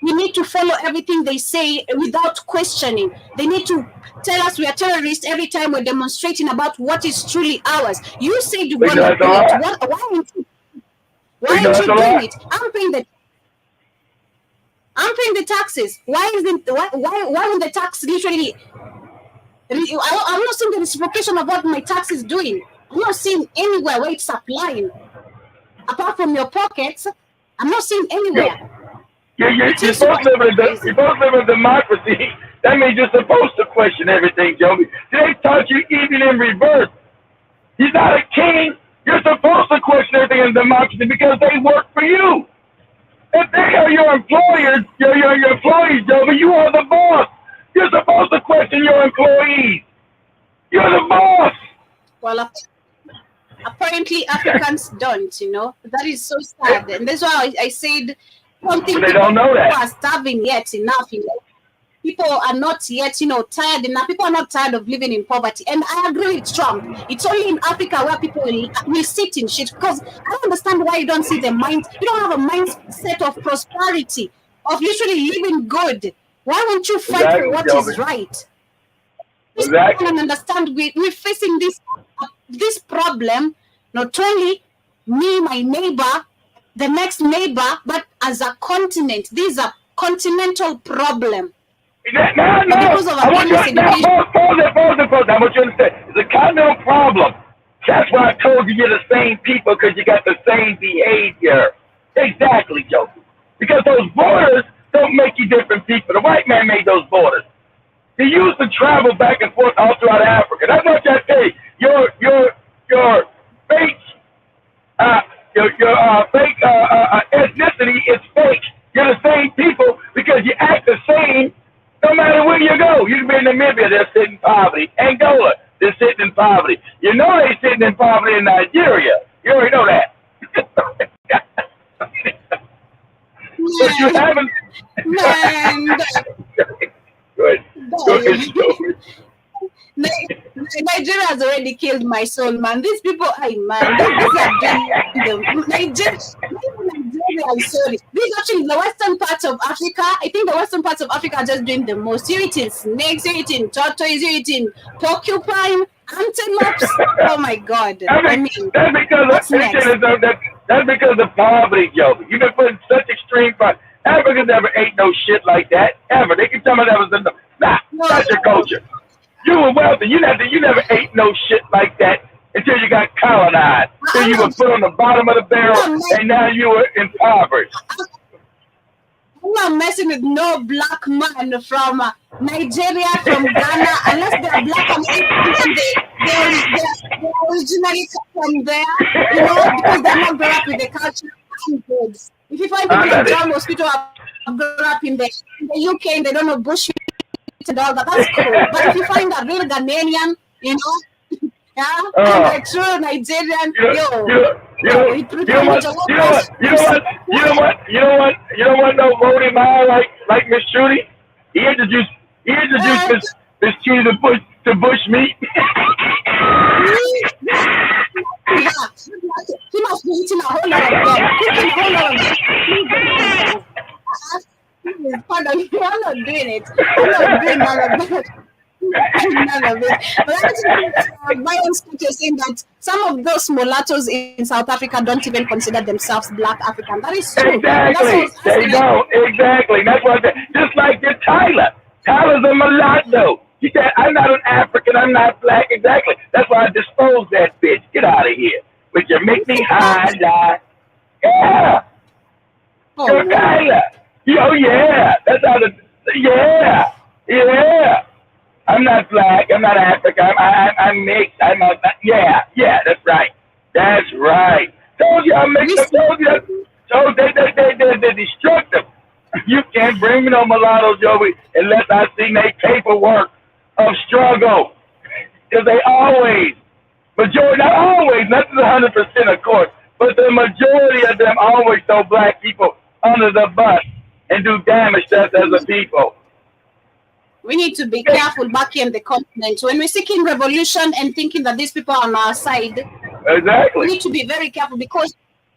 We need to follow everything they say without questioning. They need to tell us we are terrorists every time we're demonstrating about what is truly ours. You said you want to do it. Why aren't you doing it? I'm paying the taxes. Why would the tax literally? I'm not seeing the reciprocation of what my tax is doing. I'm not seeing anywhere where it's applying. Apart from your pockets, I'm not seeing anywhere. You're supposed to live in a democracy. That means you're supposed to question everything, Joby. They taught you even in reverse. He's not a king. You're supposed to question everything in democracy because they work for you. If they are your employers, your employees, Joby, you are the boss. You're supposed to question your employees. You're the boss. Well, apparently Africans don't, you know. That is so sad. And that's why I said something. They don't know that. People are starving yet enough, you know. People are not yet, you know, tired enough. People are not tired of living in poverty. And I agree with Trump. It's only in Africa where people will sit in shit. Because I don't understand why you don't see the mind. You don't have a mindset of prosperity, of literally living good. Why won't you fight for what is right? Exactly. I don't understand. We're facing this problem, not only me, my neighbor, the next neighbor, but as a continent. This is a continental problem. No. Pause it. I want you to understand. It's a continental problem. That's why I told you you're the same people, because you got the same behavior. Exactly, Joe. Because those borders don't make you different people. The white man made those borders. He used to travel back and forth all throughout Africa. That's what I tell you. Your fake ethnicity is fake. You're the same people because you act the same no matter where you go. You can be in Namibia, they're sitting in poverty. Angola, they're sitting in poverty. You know they're sitting in poverty in Nigeria. You already know that. But you haven't. Man. Go ahead. Nigeria has already killed my soul, man. These people, these are doing them. Nigeria, I'm sorry. These actually the western parts of Africa. I think the western parts of Africa are just doing the most. You're eating snakes, you're eating tortoise, you're eating porcupine, antelopes. Oh my God! That's because of poverty, Joe. You've been putting such extreme poverty. Africans never ate no shit like that ever. They can tell me that was that's your culture. You were wealthy. You never ate no shit like that until you got colonized. Until you were put on the bottom of the barrel, and now you were impoverished. I'm not messing with no black man from Nigeria, from Ghana, unless they're black and they're originally from there, you know, because they're not grown up with the culture and goods. If you find people in John Mosquito have grown up in the UK and they don't know bush and all that, that's cool. But if you find a real Ghanaian, you know, and a true Nigerian, you know what? No vote in my like Miss Trudy. He introduced Miss Trudy to bush meat. Yeah, he must be eating a whole lot of them. Cooking a whole lot of them. Pardon, I'm not doing it. I'm not doing none of that. None of it. But actually, my own speaker saying that some of those mulattoes in South Africa don't even consider themselves Black African. That is true. Exactly. They don't. Exactly. That's what I said. Just like your Tyler. Tyler's a mulatto. He said, I'm not an African. I'm not Black. Exactly. That's why I disposed that bitch. Get out of here. But you make me high, lie. Yeah. You're Tyler. Oh, yeah. That's how yeah. I'm not Black. I'm not African. I'm mixed. I'm not. Yeah. That's right. That's right. Told you I'm mixed. Told you that. So they're destructive. You can't bring me no mulatto, Joey, unless I see their paperwork of struggle. Because they always, majority, not always, not 100% of course, but the majority of them always throw Black people under the bus and do damage to us as a people. We need to be careful back here in the continent. When we're seeking revolution and thinking that these people are on our side, exactly, we need to be very careful because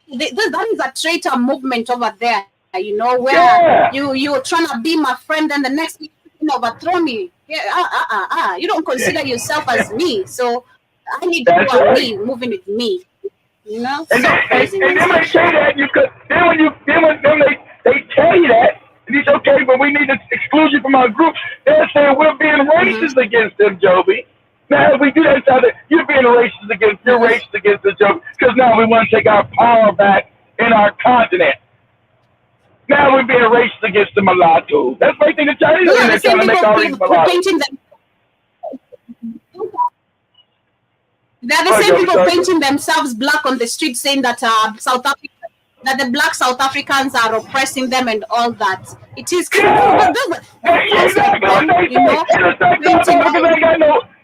that is a traitor movement over there, you know, where you're trying to be my friend and the next thing you overthrow me. Yeah, you don't consider yourself as me, so I need to do me, moving with me. You know? And then they say that then when they tell you that, And he's okay, but we need to exclude you from our group. They're saying we're being racist against them, Joby. Now, if we do that, you're being racist against the Joby, because now we want to take our power back in our continent. Now we're being racist against the mulattoes. That's what the Chinese are. They're trying to make all these mulattoes. They're the same people painting themselves black on the street, saying that that the black South Africans are oppressing them and all that. It is kind of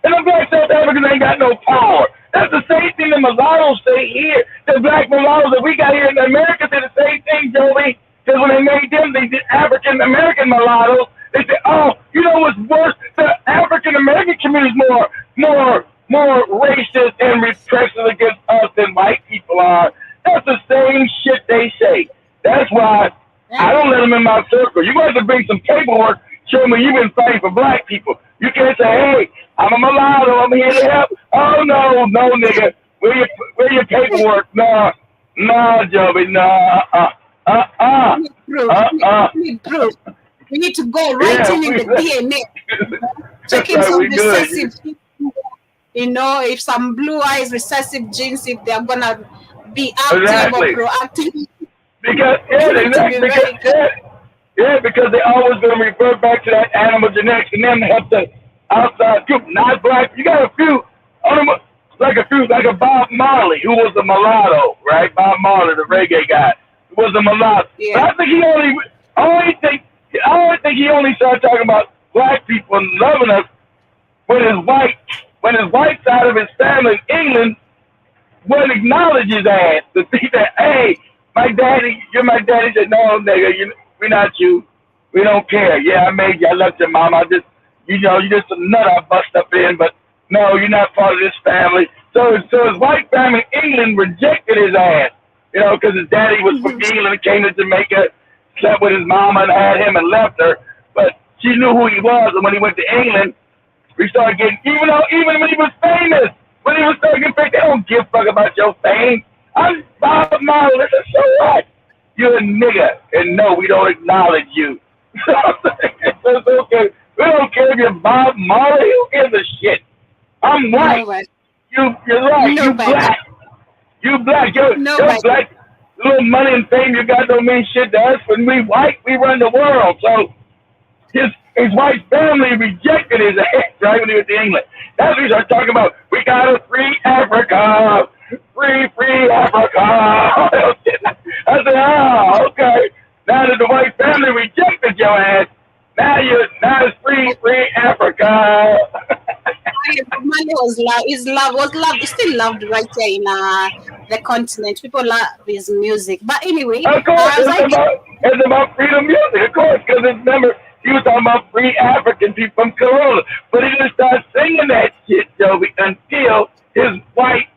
and the black South Africans ain't got no power. That's the same thing the mulattoes say here. The black mulattoes that we got here in America say the same thing, Joey. Because when they made them, they did African American mulattoes. They said, "Oh, you know what's worse? The African American community is more racist and repressive against us than white people are." That's the same shit they say. That's why I don't let them in my circle. You got to bring some paperwork showing me you've been fighting for black people. You can't say, "Hey, I'm a mulatto. I'm here to help." Oh no, nigga. Where your paperwork? Nah, Joby. Nah. We need to go right in the DNA. Checking some recessive, if some blue eyes recessive genes, if they're gonna be active or proactive. Because because they're always gonna revert back to that animal genetics and then help the outside group, not black. You got a few, like a Bob Marley, who was a mulatto, right? Bob Marley, the reggae guy, who was a mulatto. Yeah. But I think he only started talking about black people and loving us when his white side of his family in England wouldn't acknowledge his ass. To think that, hey, my daddy, you're my daddy. Said, no, nigga, we're not you. We don't care. Yeah, I made you. I left your mom. You're just a nut I bust up in, but no, you're not part of this family. So his white family in England rejected his ass, because his daddy was from England and came to Jamaica, slept with his mama and had him and left her. But she knew who he was, and when he went to England, we started getting, even when he was famous, when he was starting to get, they don't give a fuck about your fame. I'm Bob Marley. Listen, so what? You're a nigga, and no, we don't acknowledge you. It's okay. We don't care if you're Bob Marley. Who gives a shit? I'm white. You're right. You black. You black. You're black. Little money and fame you got don't mean shit to us. When we white, we run the world. So his white family rejected his ass, right, when he went to England. That's what he started talking about. We gotta free Africa. Free Africa. I said, okay. Now that the white family rejected your ass, now it's free Africa. Money was love. It's still loved right here in the continent. People love his music. But anyway, of course, it's about freedom music, of course, because remember, he was talking about free African people from Corona, but he didn't start singing that shit, Joby, until his white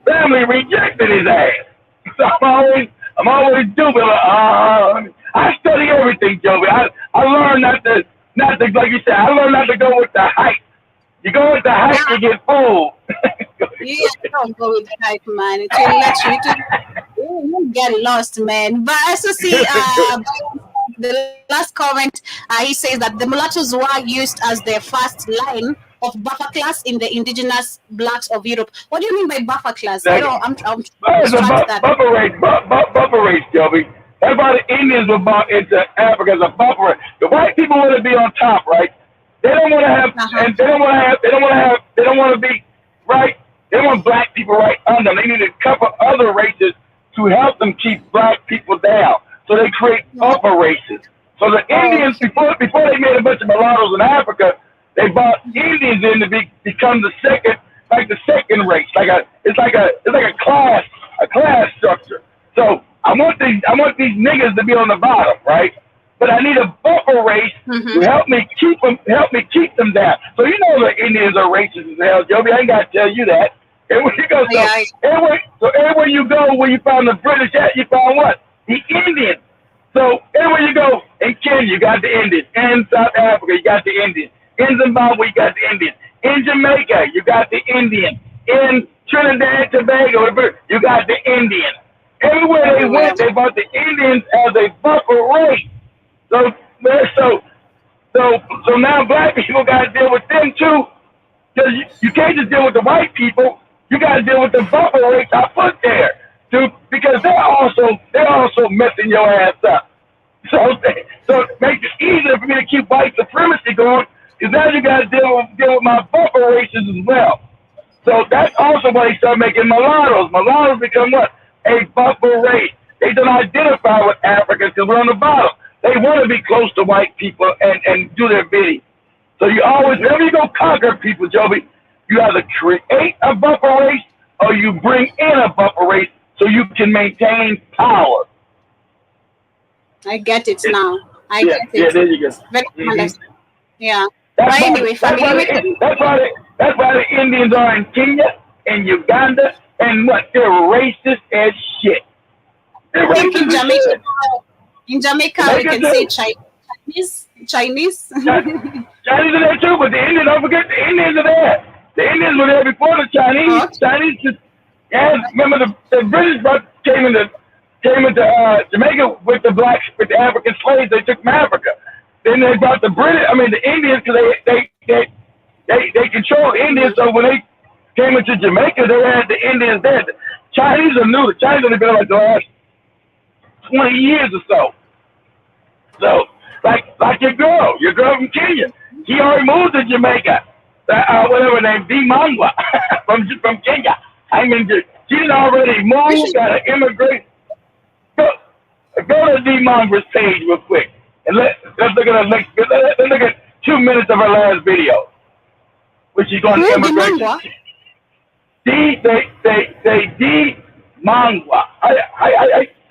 family rejected his ass. So I'm always doing. I study everything, Joby. I learned not to, like you said, I learned not to go with the hype. You go with the hype, you get fooled. Yeah, don't go with the hype, man. It will let you get lost, man. But I also see the last comment, he says that the mulattoes were used as the first line of buffer class in the indigenous blacks of Europe. What do you mean by buffer class? I'm buffer race, Joby. That's why the Indians were brought into Africa as a buffer race. The white people want to be on top, right? They don't want to have, and they don't want to be right. They want black people right under them. They need a couple other races to help them keep black people down. So they create buffer races. So the Indians, before they made a bunch of mulattoes in Africa, they brought Indians in to become the second race. It's like a class structure. So I want these niggas to be on the bottom, right? But I need a buffer race to help me keep them down. So you know the Indians are racist as hell, Joby. I ain't got to tell you that. Everywhere you go, everywhere you go, where you found the British at, you found what? The Indians. So everywhere you go, in Kenya, you got the Indians. In South Africa, you got the Indians. In Zimbabwe, you got the Indians. In Jamaica, you got the Indians. In Trinidad, Tobago, you got the Indians. Everywhere they went, they brought the Indians as a buffer race. So now black people got to deal with them too. Because you can't just deal with the white people. You got to deal with the buffer rates I put there, because they're also messing your ass up. So it makes it easier for me to keep white supremacy going, because now you got to deal with my buffer races as well. So that's also why they start making mulattoes. Mulattoes become what? A buffer race. They don't identify with Africans because we're on the bottom. They want to be close to white people and do their bidding. So you always, whenever you go conquer people, Joby, you either create a buffer race or you bring in a buffer race so you can maintain power. I get it now. I get it. Yeah, there you go. Very Yeah. That's but anyway, that's why the Indians are in Kenya and Uganda and what? They're racist as shit. I think in Jamaica we can say Chinese. Chinese are there too, but the Indians, don't forget, the Indians are there. The Indians were there before the Chinese. Oh. Chinese just, remember the British came into Jamaica with the African slaves. They took from Africa. Then they brought the Indians, because they control Indians. So when they came into Jamaica, they had the Indians there. The Chinese are new. The Chinese only been like the last 20 years or so. So, like your girl from Kenya, she already moved to Jamaica. Whatever her name, Mangwa from Kenya. I mean, she's already moved, got to immigrate. Go to Mangwa's page real quick, and let's look at her next. Let's look at 2 minutes of her last video, which she's going to immigration. D Mangwa.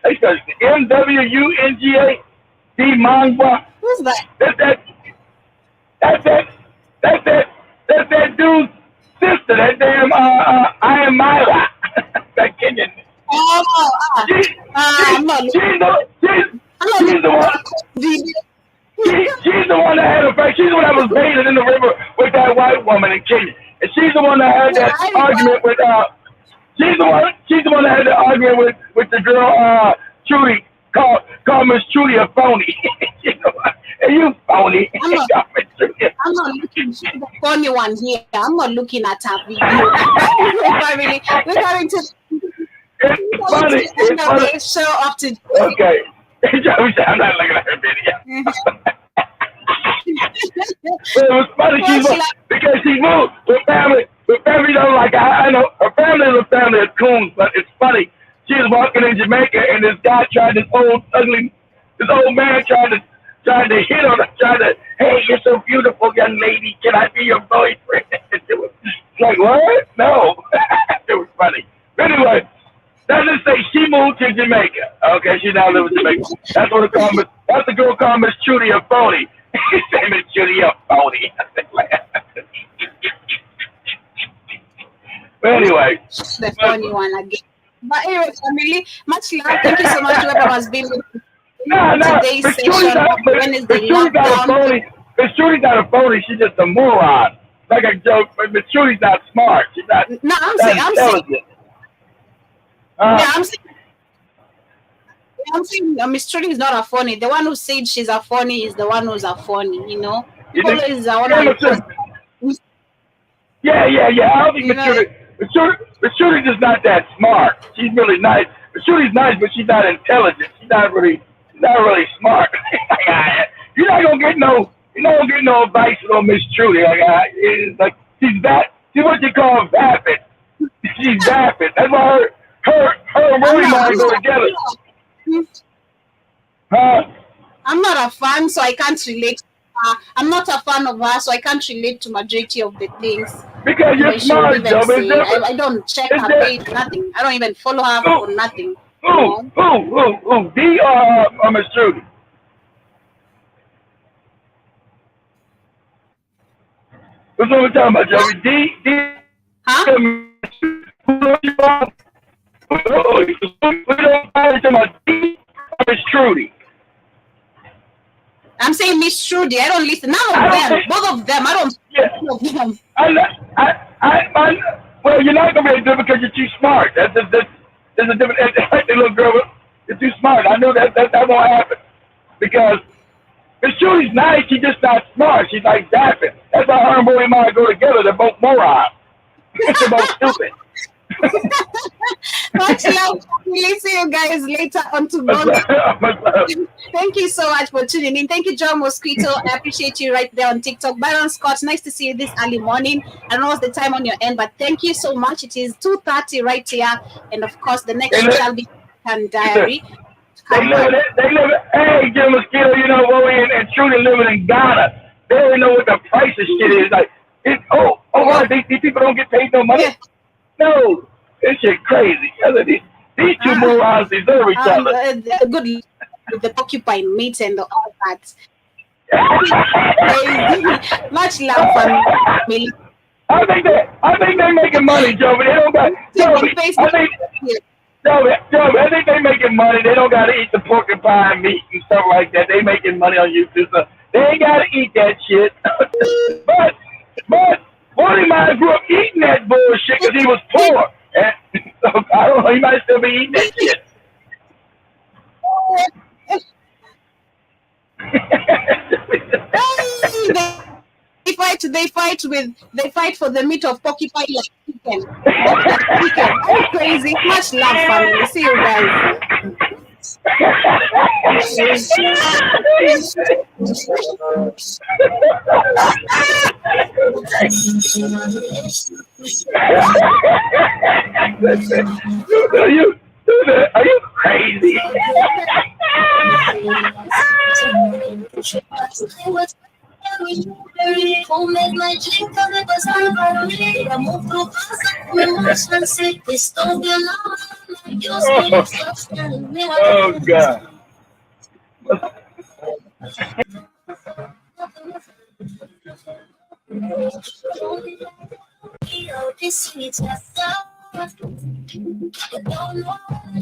I searched MWUNGA. D Mangwa. Who's that? That's that dude's sister. That damn I am Myra. That Kenyan. She's the one that had a fight. She's the one that was bathing in the river with that white woman in Kenya, and she's the one that had that argument with She's the one that had the argument with the girl Trudy. Call Miss Trudy a phony. You know, and you phony. I'm not looking at the funny one here. I'm not looking at her video. We're going to it's funny. It's funny. Show up to okay. I'm not looking at her video. But it was funny because she moved with family. With family, though, like I know her family is a family of coons, but it's funny. She was walking in Jamaica, and this guy this old man tried to hit on her, hey, you're so beautiful, young lady. Can I be your boyfriend? It was like, what? No. It was funny. But anyway, let's just say she moved to Jamaica. Okay, she now lives in Jamaica. That's the girl called Miss Trudy a phony. He said Miss Trudy a phony. But anyway. The funny one again. But anyway, family, much love. Thank you so much to whoever has been with today's session. Wednesday lockdown. Miss Trudy's not a phony. She's just a moron. Like a joke, but Miss Trudy's not smart. She's not. No, I'm saying Miss Trudy is not a phony. The one who said she's a phony is the one who's a phony. You know, always the one. Yeah. I don't think Miss Trudy's just not that smart. She's really nice. Miss Trudy's nice, but she's not intelligent. She's not really smart. You're not gonna get no advice from Miss Trudy. Like she's what you call vapid. She's vapid. That's why her and Rory mind go together. I'm not a fan, so I can't relate. I'm not a fan of her, so I can't relate to majority of the things. Because you're smart, Joe. I don't check her page, nothing. I don't even follow her for nothing. Who? D or Miss Trudy? What's what we're talking about, Joey? D. Huh? Miss Trudy. I'm saying Miss Trudy. I don't listen. None of them. Both of them. I don't. Yeah. Well, you're not gonna be able to do it because you're too smart. There's a different. Like the little girl, you're too smart. I know that won't happen because Because Judy's nice, she's just not smart. She's like zapping. That's why her and Boy Mine go together. They're both morons. They're both stupid. Much love. We'll see you guys later on tomorrow. Thank you so much for tuning in. Thank you, John Mosquito. I appreciate you right there on TikTok. Byron Scott, nice to see you this early morning. I don't know what's the time on your end, but thank you so much. It is 2:30 right here. And of course, the next show shall be Diary. They live, hey, Jim Mosquito, you know, Bowie and Trudy living in Ghana. They don't know what the price of shit is. Like, these people don't get paid no money? Yeah. No, this shit crazy. These two morons deserve each other. Good with the porcupine meat and all that. Much love for me. I think they're making money, Joe, but they don't got. I think they making money. They don't got to eat the porcupine meat and stuff like that. They making money on YouTube, so they ain't got to eat that shit. but Boy Mine grew up eating that bullshit because he was poor. And so, I don't know, he might still be eating that shit. They fight for the meat of porcupine like chicken. Are you crazy? Much love, family. See you guys. Are you crazy? Oh God.